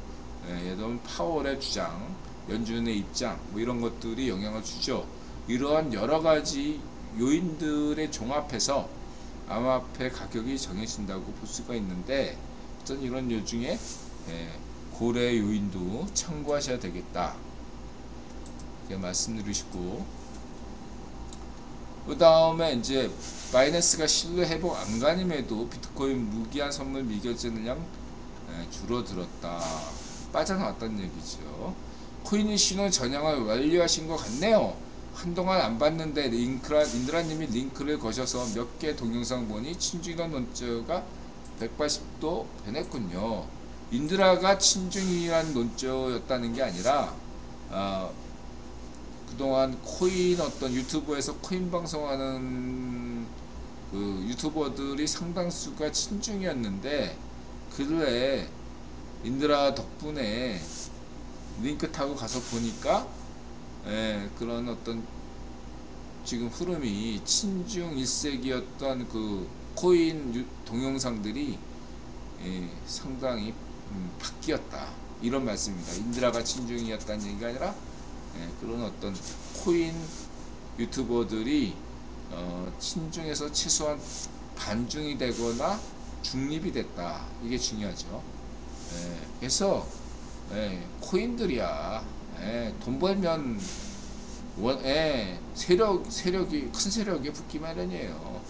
예를 들면 파월의 주장, 연준의 입장, 뭐 이런 것들이 영향을 주죠. 이러한 여러 가지 요인들의 종합해서 암호화폐 가격이 정해진다고 볼 수가 있는데, 어떤 이런 요중에 고래 요인도 참고하셔야 되겠다 이렇게 말씀드리시고, 그 다음에 이제 바이낸스가 신뢰 회복 안간힘에도 비트코인 무기한 선물 미결제량 줄어들었다, 빠져나왔다는 얘기죠. 코인이 신호 전향을 완료하신 것 같네요. 한동안 안 봤는데 인드라님이 링크를 거셔서 몇 개 동영상 보니 친중이란 논조가 180도 변했군요. 인드라가 친중이란 논조였다는 게 아니라 그동안 코인 어떤 유튜브에서 코인 방송하는 그 유튜버들이 상당수가 친중이었는데, 근래에 인드라 덕분에 링크 타고 가서 보니까 그런 어떤 지금 흐름이 친중 일색이었던 그 코인 동영상들이 상당히 바뀌었다, 이런 말씀입니다. 인드라가 친중이었다는 얘기가 아니라 그런 어떤 코인 유튜버들이 친중에서 최소한 반중이 되거나 중립이 됐다, 이게 중요하죠. 그래서 코인들이야 돈 벌면 세력이 큰 세력이 붙기 마련이에요.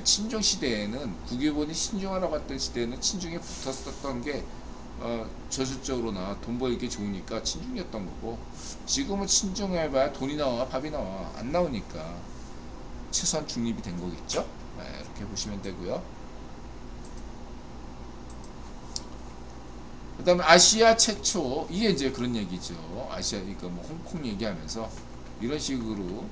친중 시대에는 국유본이 신중하러 갔던 시대에는 친중에 붙었었던 게 저술적으로나 돈 벌기 좋으니까 친중이었던 거고, 지금은 친중해봐야 돈이 나와 밥이 나와 안 나오니까 최소한 중립이 된 거겠죠. 이렇게 보시면 되고요. 그 다음에 아시아 최초, 이게 이제 그런 얘기죠. 아시아, 그러니까 뭐 홍콩 얘기하면서 이런 식으로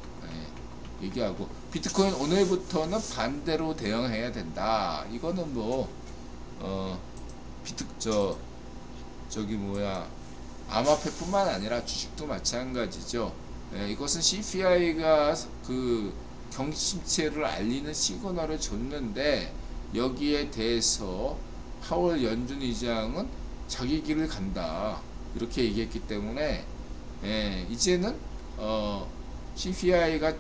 얘기하고, 비트코인 오늘부터는 반대로 대응해야 된다. 이거는 뭐 비트 저기 뭐야 암호화폐뿐만 아니라 주식도 마찬가지죠. 이것은 CPI가 그 경기 침체를 알리는 시그널을 줬는데 여기에 대해서 파월 연준 의장은 자기 길을 간다 이렇게 얘기했기 때문에 이제는 CPI가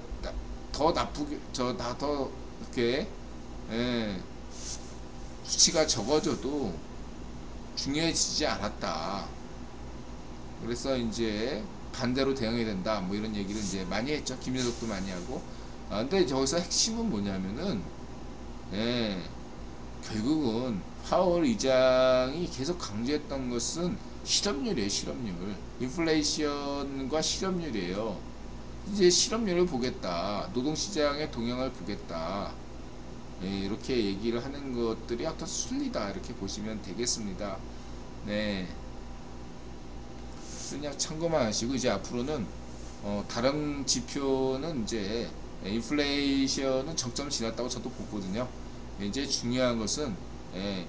더 나쁘게 더 이렇게 수치가 적어져도 중요해지지 않았다. 그래서 이제 반대로 대응해야 된다. 뭐 이런 얘기를 이제 많이 했죠. 김여석도 많이 하고. 근데 저기서 핵심은 뭐냐면은, 결국은 파월 의장이 계속 강조했던 것은 실업률이에요. 실업률. 인플레이션과 실업률이에요. 이제 실업률을 보겠다. 노동시장의 동향을 보겠다. 이렇게 얘기를 하는 것들이 어떤 순리다. 이렇게 보시면 되겠습니다. 네. 그냥 참고만 하시고 이제 앞으로는 다른 지표는 이제 인플레이션은 정점 지났다고 저도 보거든요. 이제 중요한 것은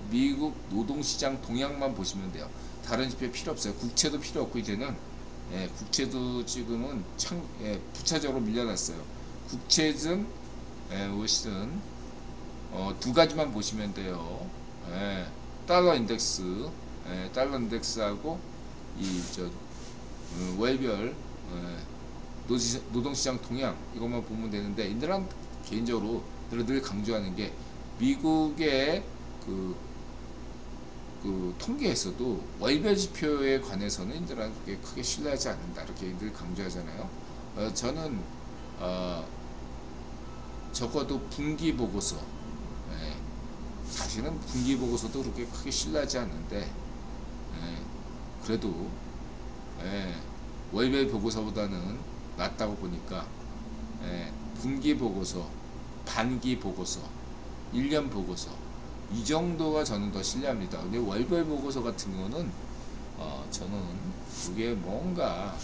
미국 노동시장 동향만 보시면 돼요. 다른 지표 필요 없어요. 국채도 필요 없고 이제는 국채도 지금은 부차적으로 밀려났어요. 국채든 무엇이든 두 가지만 보시면 돼요. 달러 인덱스하고 월별 노동시장 동향 이것만 보면 되는데 인들은 개인적으로 늘 강조하는 게 미국의 그 통계에서도 월별 지표에 관해서는 인들은 크게 신뢰하지 않는다 이렇게 늘 강조하잖아요. 저는 적어도 분기 보고서 사실은 분기 보고서도 그렇게 크게 신뢰하지 않는데 그래도 월별 보고서보다는 낫다고 보니까 분기 보고서, 반기 보고서, 1년 보고서 이 정도가 저는 더 신뢰합니다. 근데 월별 보고서 같은 거는 저는 그게 뭔가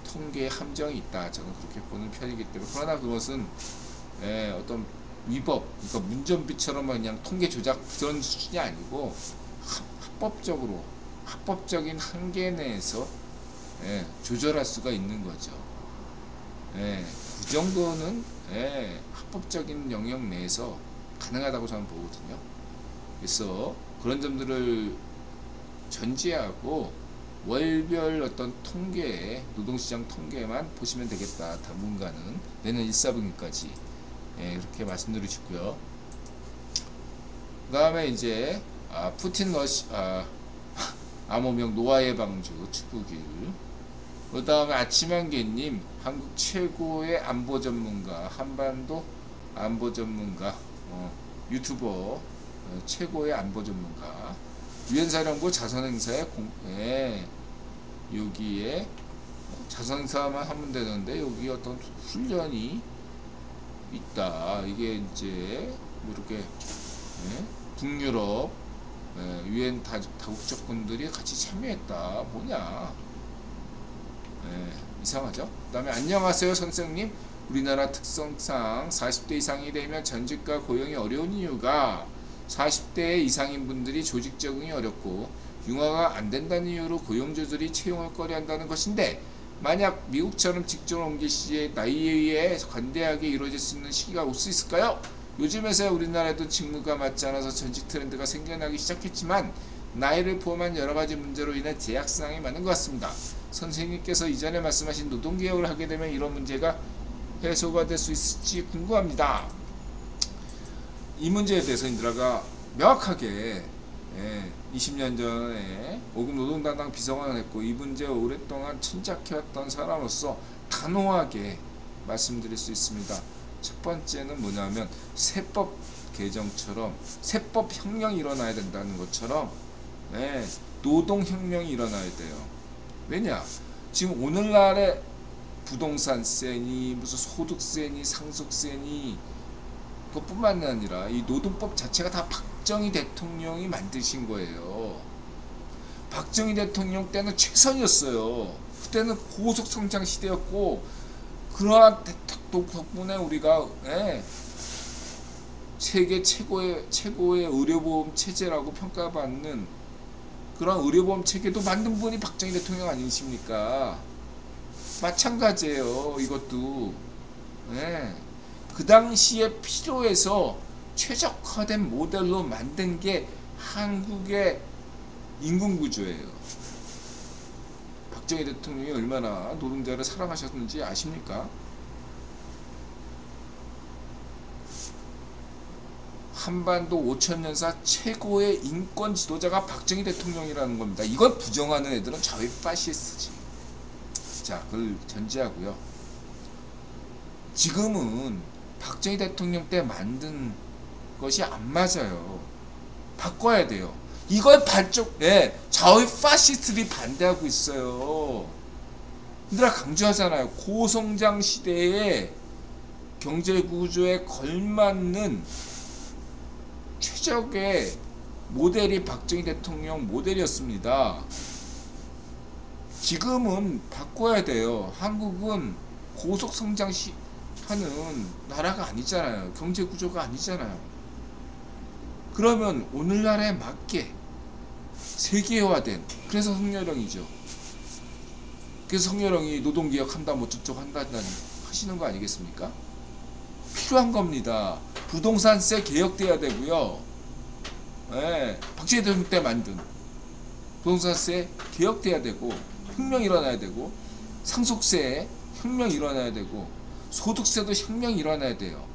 통계에 함정이 있다 저는 그렇게 보는 편이기 때문에 그러나 그것은 어떤 위법, 그러니까 문전비처럼 그냥 통계 조작 그런 수준이 아니고 합법적인 한계 내에서 조절할 수가 있는 거죠. 그 정도는 합법적인 영역 내에서 가능하다고 저는 보거든요. 그래서 그런 점들을 전제하고 월별 어떤 통계, 노동시장 통계만 보시면 되겠다. 당분간은 내년 1사분기까지 그렇게 말씀드리고 싶고요. 그 다음에 이제 푸틴 암호명 노아의 방주 축구길. 그 다음에 아침한개님 한국 최고의 안보 전문가 한반도 안보 전문가 유튜버 최고의 안보 전문가 유엔사령부 자선행사의 여기에 자선행사만 하면 되는데 여기 어떤 훈련이 있다. 이게 이제 이렇게 북유럽 유엔 다국적분들이 같이 참여했다. 뭐냐? 이상하죠? 그 다음에 안녕하세요 선생님. 우리나라 특성상 40대 이상이 되면 전직과 고용이 어려운 이유가 40대 이상인 분들이 조직 적응이 어렵고 융화가 안 된다는 이유로 고용 조절이 채용을 꺼려한다는 것인데 만약 미국처럼 직종을 옮길 시에 나이에 의해 관대하게 이루어질 수 있는 시기가 올 수 있을까요? 요즘에서야 우리나라에도 직무가 맞지 않아서 전직 트렌드가 생겨나기 시작했지만 나이를 포함한 여러가지 문제로 인해 제약사항이 많은 것 같습니다. 선생님께서 이전에 말씀하신 노동개혁을 하게 되면 이런 문제가 해소가 될 수 있을지 궁금합니다. 이 문제에 대해서 인드라가 명확하게 20년 전에 5급 노동당당 비서관을 했고 이 문제에 오랫동안 천착해왔던 사람으로서 단호하게 말씀드릴 수 있습니다. 첫 번째는 뭐냐면 세법 개정처럼 세법 혁명이 일어나야 된다는 것처럼 노동혁명이 일어나야 돼요. 왜냐? 지금 오늘날의 부동산세니 무슨 소득세니 상속세니 그것뿐만 아니라 이 노동법 자체가 다 박정희 대통령이 만드신 거예요. 박정희 대통령 때는 최선이었어요. 그때는 고속성장 시대였고 그러한 덕분에 우리가 세계 최고의 의료보험 체제라고 평가받는 그런 의료보험 체계도 만든 분이 박정희 대통령 아니십니까? 마찬가지예요. 이것도. 네. 그 당시에 필요해서 최적화된 모델로 만든 게 한국의 인군구조예요. 박정희 대통령이 얼마나 노동자를 사랑하셨는지 아십니까? 한반도 5천년사 최고의 인권 지도자가 박정희 대통령이라는 겁니다. 이걸 부정하는 애들은 자위 파시스트지. 자, 그걸 전제하고요. 지금은 박정희 대통령 때 만든 것이 안 맞아요. 바꿔야 돼요. 이걸 자위 파시스트들이 반대하고 있어요. 얘들아 강조하잖아요. 고성장 시대의 경제구조에 걸맞는 최적의 모델이 박정희 대통령 모델이었습니다. 지금은 바꿔야 돼요. 한국은 고속성장 하는 나라가 아니잖아요. 경제구조가 아니잖아요. 그러면 오늘날에 맞게 세계화된, 그래서 성렬형이죠. 그래서 성렬형이 노동개혁한다 뭐 저쪽 한다 하시는 거 아니겠습니까? 필요한 겁니다. 부동산세 개혁돼야 되고요. 네, 박정희 대통령 때 만든 부동산세 개혁돼야 되고, 혁명 일어나야 되고, 상속세 혁명 일어나야 되고, 소득세도 혁명 일어나야 돼요.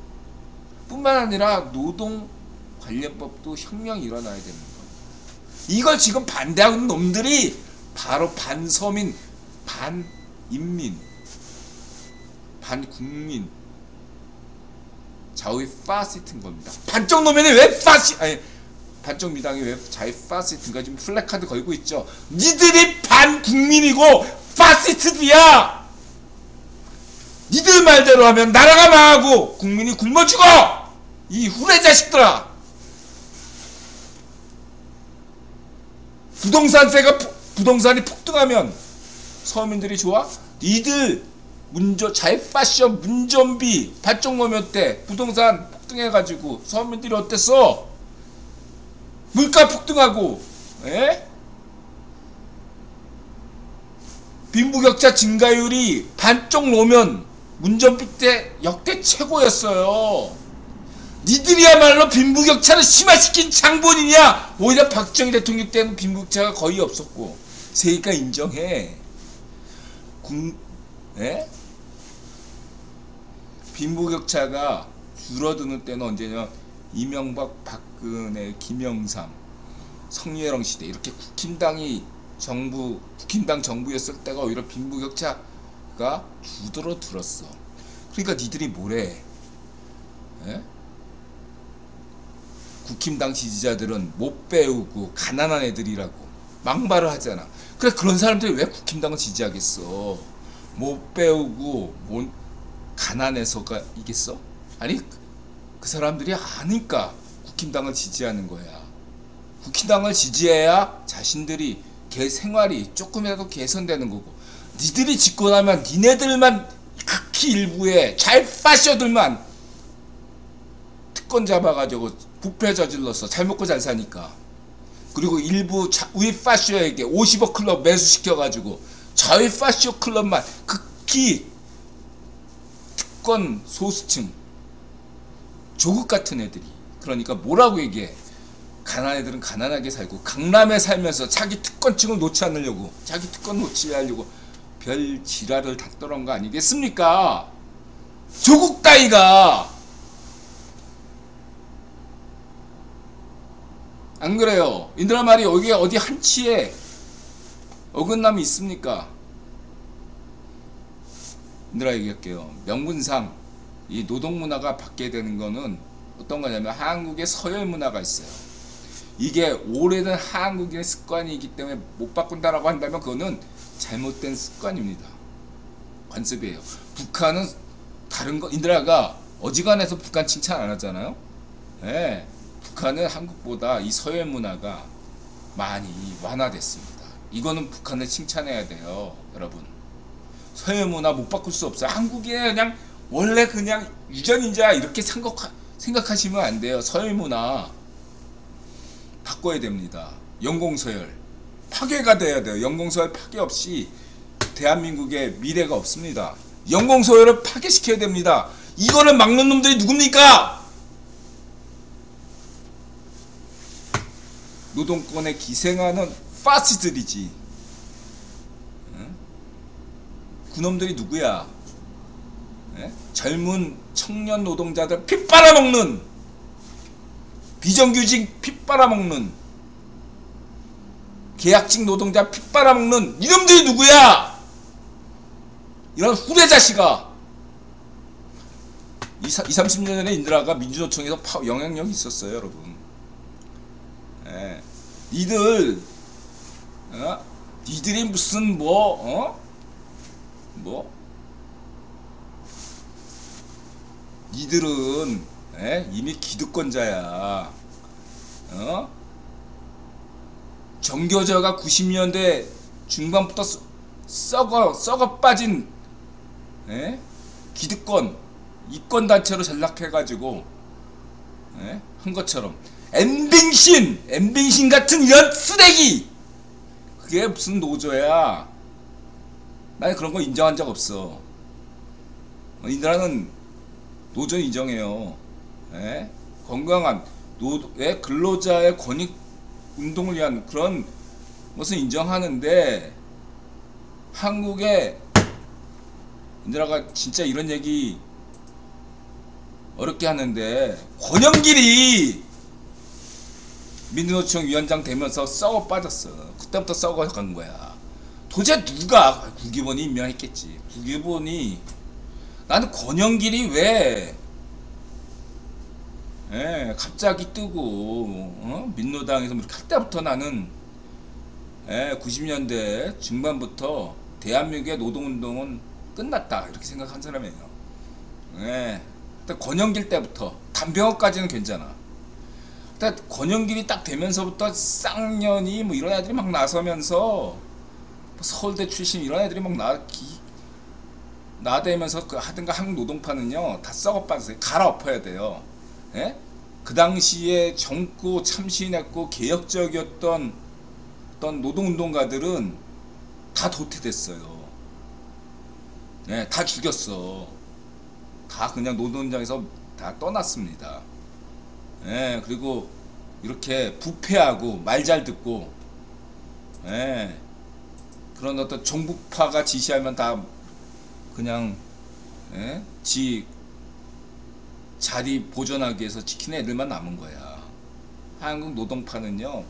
뿐만 아니라 노동관련법도 혁명 일어나야 되는 거예요. 이걸 지금 반대하는 놈들이 바로 반서민, 반인민, 반국민, 자위 파시스트인 겁니다. 반쪽 노면이 왜 반쪽 미당이 왜 자위 파시스트인가 지금 플래카드 걸고 있죠. 니들이 반국민이고 파시스트야. 니들 말대로 하면 나라가 망하고 국민이 굶어 죽어. 이 후레 자식들아. 부동산이 폭등하면 서민들이 좋아? 니들 자회파시험 문전비 반쪽 노면 때 부동산 폭등해가지고 서민들이 어땠어? 물가 폭등하고, 에? 빈부격차 증가율이 반쪽 노면 문전비 때 역대 최고였어요. 니들이야말로 빈부격차를 심화시킨 장본인이야. 오히려 박정희 대통령 때는 빈부격차가 거의 없었고, 세계가 인정해. 빈부격차가 줄어드는 때는 언제냐? 이명박, 박근혜, 김영삼, 성렬형 시대, 이렇게 국힘당 정부였을 때가 오히려 빈부격차가 줄어들었어. 그러니까 니들이 뭐래? 국힘당 지지자들은 못 배우고 가난한 애들이라고 막말을 하잖아. 그래, 그런 사람들이 왜 국힘당을 지지하겠어? 못 배우고 가난해서가 이겠어? 아니, 그 사람들이 아니까 국힘당을 지지하는 거야. 국힘당을 지지해야 자신들이 생활이 조금이라도 개선되는 거고, 니들이 집권하면 니네들만, 극히 일부의 잘파셔들만 특권 잡아가지고 부패 저질렀어. 잘 먹고 잘 사니까. 그리고 일부 우리 파쇼에게 50억 클럽 매수시켜가지고 저희 파쇼 클럽만 극히 특권 소수층, 조국 같은 애들이, 그러니까 뭐라고 얘기해? 가난한 애들은 가난하게 살고, 강남에 살면서 자기 특권층을 놓지 않으려고, 자기 특권 놓지 않으려고 별 지랄을 다 떠는 거 아니겠습니까? 조국 따위가. 안 그래요? 인들아 말이 여기에 어디 한치에 어긋남이 있습니까? 인들아 얘기할게요. 명분상 이 노동문화가 바뀌게 되는 거는 어떤 거냐면, 한국의 서열 문화가 있어요. 이게 오래된 한국인의 습관이기 때문에 못 바꾼다라고 한다면 그거는 잘못된 습관입니다. 관습이에요. 북한은 다른 거, 인들아가 어지간해서 북한 칭찬 안 하잖아요. 네. 북한은 한국보다 이 서열 문화가 많이 완화됐습니다. 이거는 북한을 칭찬해야 돼요, 여러분. 서열 문화 못 바꿀 수 없어요. 한국에 그냥 원래 그냥 유전인자 이렇게 생각하시면 안 돼요. 서열 문화 바꿔야 됩니다. 연공서열 파괴가 돼야 돼요. 연공서열 파괴 없이 대한민국의 미래가 없습니다. 연공서열을 파괴시켜야 됩니다. 이거를 막는 놈들이 누굽니까? 노동권에 기생하는 파시들이지. 응? 그놈들이 누구야? 예? 젊은 청년 노동자들 피 빨아먹는, 비정규직 피 빨아먹는, 계약직 노동자 피 빨아먹는 이놈들이 누구야? 이런 후레자식아. 30년 전에 인드라가 민주노총에서 영향력이 있었어요, 여러분. 예. 니들이 무슨 니들은 이미 기득권자야. 정교조가 90년대 중반부터 썩어 빠진 기득권 이권단체로 전락해가지고 한 것처럼 엠빙신 같은 이런 쓰레기, 그게 무슨 노조야. 난 그런 거 인정한 적 없어. 인드라는 노조 인정해요. 건강한 근로자의 권익 운동을 위한 그런 것은 인정하는데, 한국에 인드라가 진짜 이런 얘기 어렵게 하는데, 권영길이 민주노총 위원장 되면서 썩어 빠졌어. 그때부터 썩어 간 거야. 도대체 누가? 국기본이 임명했겠지. 국기본이. 나는 권영길이 왜 갑자기 뜨고 민노당에서 이렇게 할 때부터 나는 90년대 중반부터 대한민국의 노동운동은 끝났다 이렇게 생각한 사람이에요. 권영길 때부터 담병호까지는 괜찮아. 근데 권영길이 딱 되면서부터 쌍년이 뭐 이런 애들이 막 나서면서, 서울대 출신 이런 애들이 막 나대면서 하든가 한국 노동파는요 다 썩어 빠졌어요. 갈아엎어야 돼요. 그 당시에 젊고 참신했고 개혁적이었던 노동운동가들은 다 도태됐어요. 다 죽였어. 다 그냥 노동장에서 다 떠났습니다. 그리고 이렇게 부패하고 말 잘 듣고 그런 어떤 종북파가 지시하면 다 그냥 지 자리 보존하기 위해서 지키는 애들만 남은 거야. 한국 노동파는요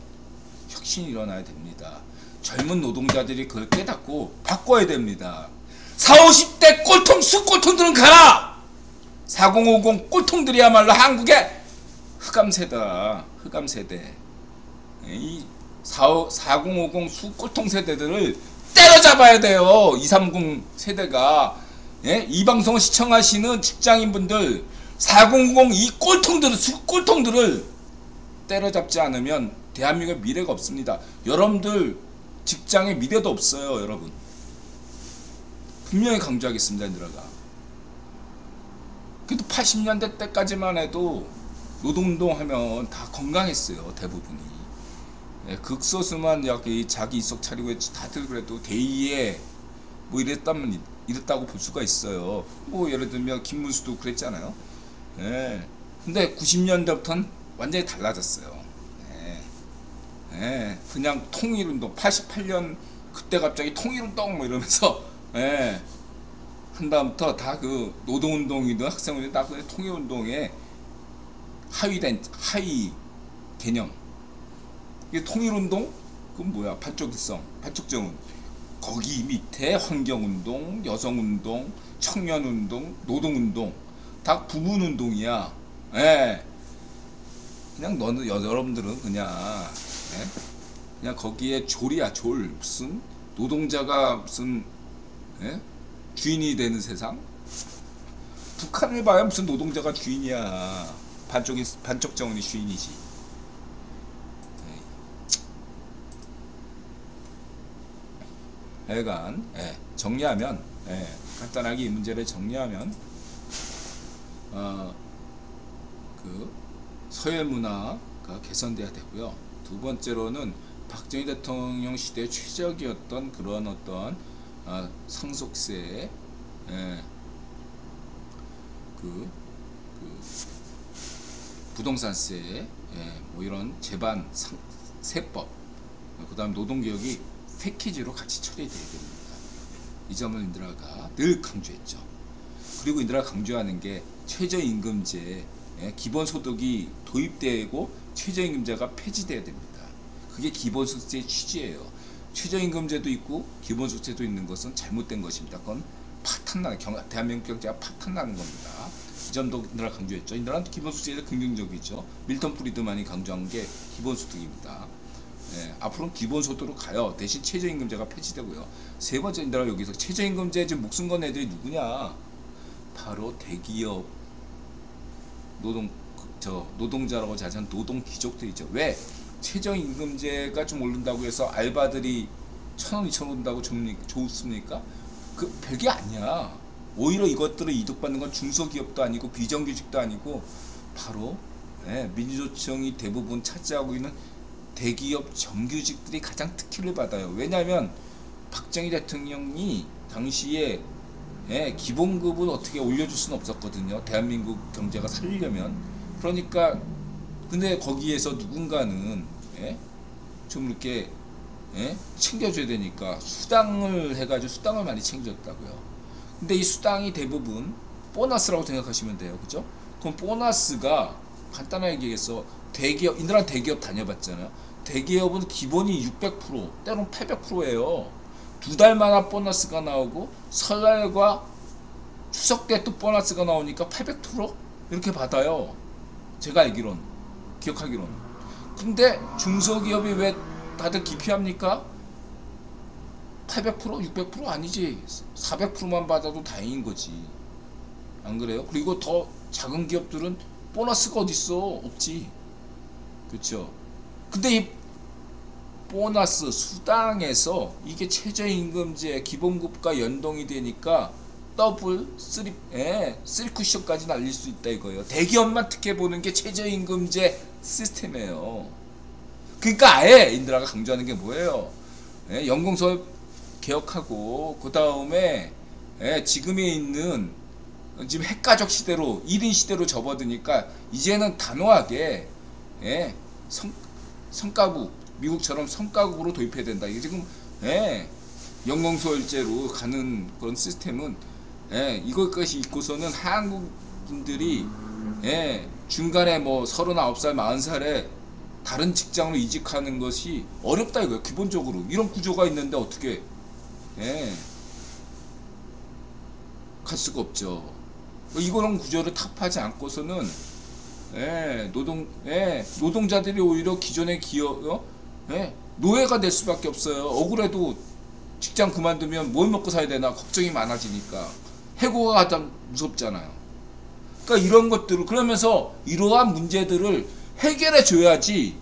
혁신이 일어나야 됩니다. 젊은 노동자들이 그걸 깨닫고 바꿔야 됩니다. 40, 50대 꼴통 수꼴통들은 가라. 4050 꼴통들이야말로 한국의 흑암세다. 흑암세대. 이 4050 수꼴통 세대들을 때려잡아야 돼요. 230 세대가. 이 방송을 시청하시는 직장인분들, 4090 이 꼴통들을, 수꼴통들을 때려잡지 않으면 대한민국의 미래가 없습니다. 여러분들 직장의 미래도 없어요. 여러분 분명히 강조하겠습니다. 인드라가. 그래도 80년대 때까지만 해도 노동운동 하면 다 건강했어요. 대부분이. 극소수만 여기 자기 이속 차리고 다들 그래도 대의에 뭐 이랬다고 볼 수가 있어요. 뭐 예를 들면 김문수도 그랬잖아요. 근데 90년대부터는 완전히 달라졌어요. 그냥 통일운동 88년 그때 갑자기 통일운동 뭐 이러면서 한 다음부터 다 그 노동운동이든 학생운동이든 다 그 통일운동의 하위 개념. 이게 통일운동? 그건 뭐야? 반쪽일성, 반쪽정운. 거기 밑에 환경운동, 여성운동, 청년운동, 노동운동 다 부분운동이야. 그냥 여러분들은 그냥 거기에 졸이야. 졸. 무슨 노동자가 무슨 주인이 되는 세상? 북한을 봐야 무슨 노동자가 주인이야. 반쪽 정원이 주인이지. 하여간 정리하면, 간단하게 이 문제를 정리하면 그 서열 문화가 개선돼야 되고요. 두 번째로는 박정희 대통령 시대 최적이었던 그런 어떤 상속세, 그 부동산세, 뭐 이런 제반 세법, 그 다음 노동개혁이 패키지로 같이 처리돼야 됩니다. 이 점을 인드라가 늘 강조했죠. 그리고 인드라가 강조하는 게 최저임금제, 기본소득이 도입되고 최저임금제가 폐지돼야 됩니다. 그게 기본소득제의 취지예요. 최저임금제도 있고 기본소득제도 있는 것은 잘못된 것입니다. 그건 파탄나는, 대한민국 경제가 파탄나는 겁니다. 이 점도 인드라가 강조했죠. 인드라는 기본소득제에 긍정적이죠. 밀턴 프리드만이 강조한 게 기본소득입니다. 앞으로는 기본소득으로 가요. 대신 최저임금제가 폐지되고요. 세 번째, 인드라가 여기서 최저임금제 지금 목숨 건 애들이 누구냐? 바로 대기업 노동자라고 자称 노동귀족들이죠. 왜? 최저임금제가 좀 오른다고 해서 알바들이 1,000원, 2,000원 오른다고 좋습니까? 그 별게 아니야. 오히려 이것들을 이득받는 건 중소기업도 아니고 비정규직도 아니고 바로 민주노총이 대부분 차지하고 있는 대기업 정규직들이 가장 특혜를 받아요. 왜냐하면 박정희 대통령이 당시에 기본급은 어떻게 올려줄 수는 없었거든요. 대한민국 경제가 살리려면. 그러니까 근데 거기에서 누군가는 좀 이렇게 챙겨줘야 되니까 수당을 해가지고 수당을 많이 챙겨줬다고요. 근데 이 수당이 대부분 보너스라고 생각하시면 돼요. 그죠? 그럼 보너스가 간단하게 얘기해서 대기업, 인드라 대기업 다녀봤잖아요. 대기업은 기본이 600%, 때로는 800%예요. 2달마다 보너스가 나오고 설날과 추석 때 또 보너스가 나오니까 800% 이렇게 받아요. 제가 알기론, 기억하기론. 근데 중소기업이 왜 다들 기피합니까? 800%, 600% 아니지. 400%만 받아도 다행인 거지. 안 그래요? 그리고 더 작은 기업들은 보너스가 어딨어? 없지. 그렇죠? 근데 이 보너스 수당에서 이게 최저임금제 기본급과 연동이 되니까 더블, 3쿠션까지 날릴 수 있다 이거예요. 대기업만 특혜 보는 게 최저임금제 시스템이에요. 그러니까 아예 인드라가 강조하는 게 뭐예요? 연공서 개혁하고 그 다음에 지금에 있는 지금 핵가족 시대로 1인 시대로 접어드니까 이제는 단호하게 성가구, 미국처럼 성가구로 도입해야 된다. 이게 지금 연공소일제로 가는 그런 시스템은 이것까지 있고서는 한국인들이 중간에 뭐 39살, 40살에 다른 직장으로 이직하는 것이 어렵다 이거예요. 기본적으로 이런 구조가 있는데 어떻게 갈 수가 없죠. 이런 구조를 타파하지 않고서는 노동자들이 오히려 기존의 기업 노예가 될 수밖에 없어요. 억울해도 직장 그만두면 뭘 먹고 살아야 되나 걱정이 많아지니까 해고가 가장 무섭잖아요. 그러니까 이런 것들을 그러면서 이러한 문제들을 해결해 줘야지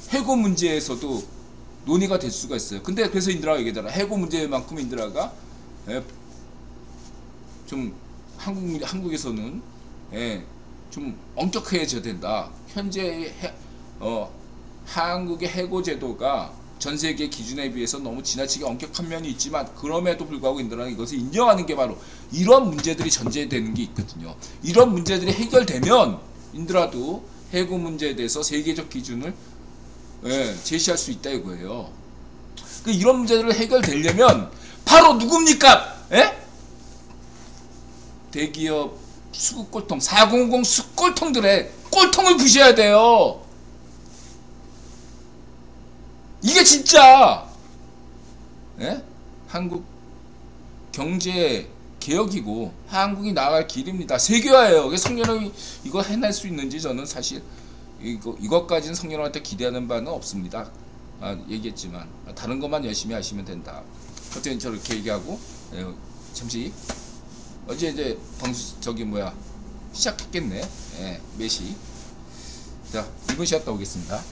해고 문제에서도 논의가 될 수가 있어요. 근데 그래서 인드라가 얘기하잖아. 해고 문제만큼 인드라가 좀 한국에서는 좀 엄격해져야 된다. 현재 한국의 해고 제도가 전 세계 기준에 비해서 너무 지나치게 엄격한 면이 있지만 그럼에도 불구하고 인드라는 이것을 인정하는 게 바로 이런 문제들이 전제되는 게 있거든요. 이런 문제들이 해결되면 인드라도 해고 문제에 대해서 세계적 기준을 제시할 수 있다 이거예요. 이런 문제들을 해결되려면 바로 누굽니까? 대기업 수급골통 400 수꼴통들의 꼴통을 부셔야 돼요. 이게 진짜 한국 경제 개혁이고 한국이 나아갈 길입니다. 세계화예요. 성년왕이 이거 해낼 수 있는지 저는 사실 이것까지는 성년왕한테 기대하는 바는 없습니다. 얘기했지만 다른 것만 열심히 하시면 된다. 어쨌든 저렇게 얘기하고 잠시 어제 이제 방수 시작했겠네. 4시. 자, 2분 쉬었다 오겠습니다.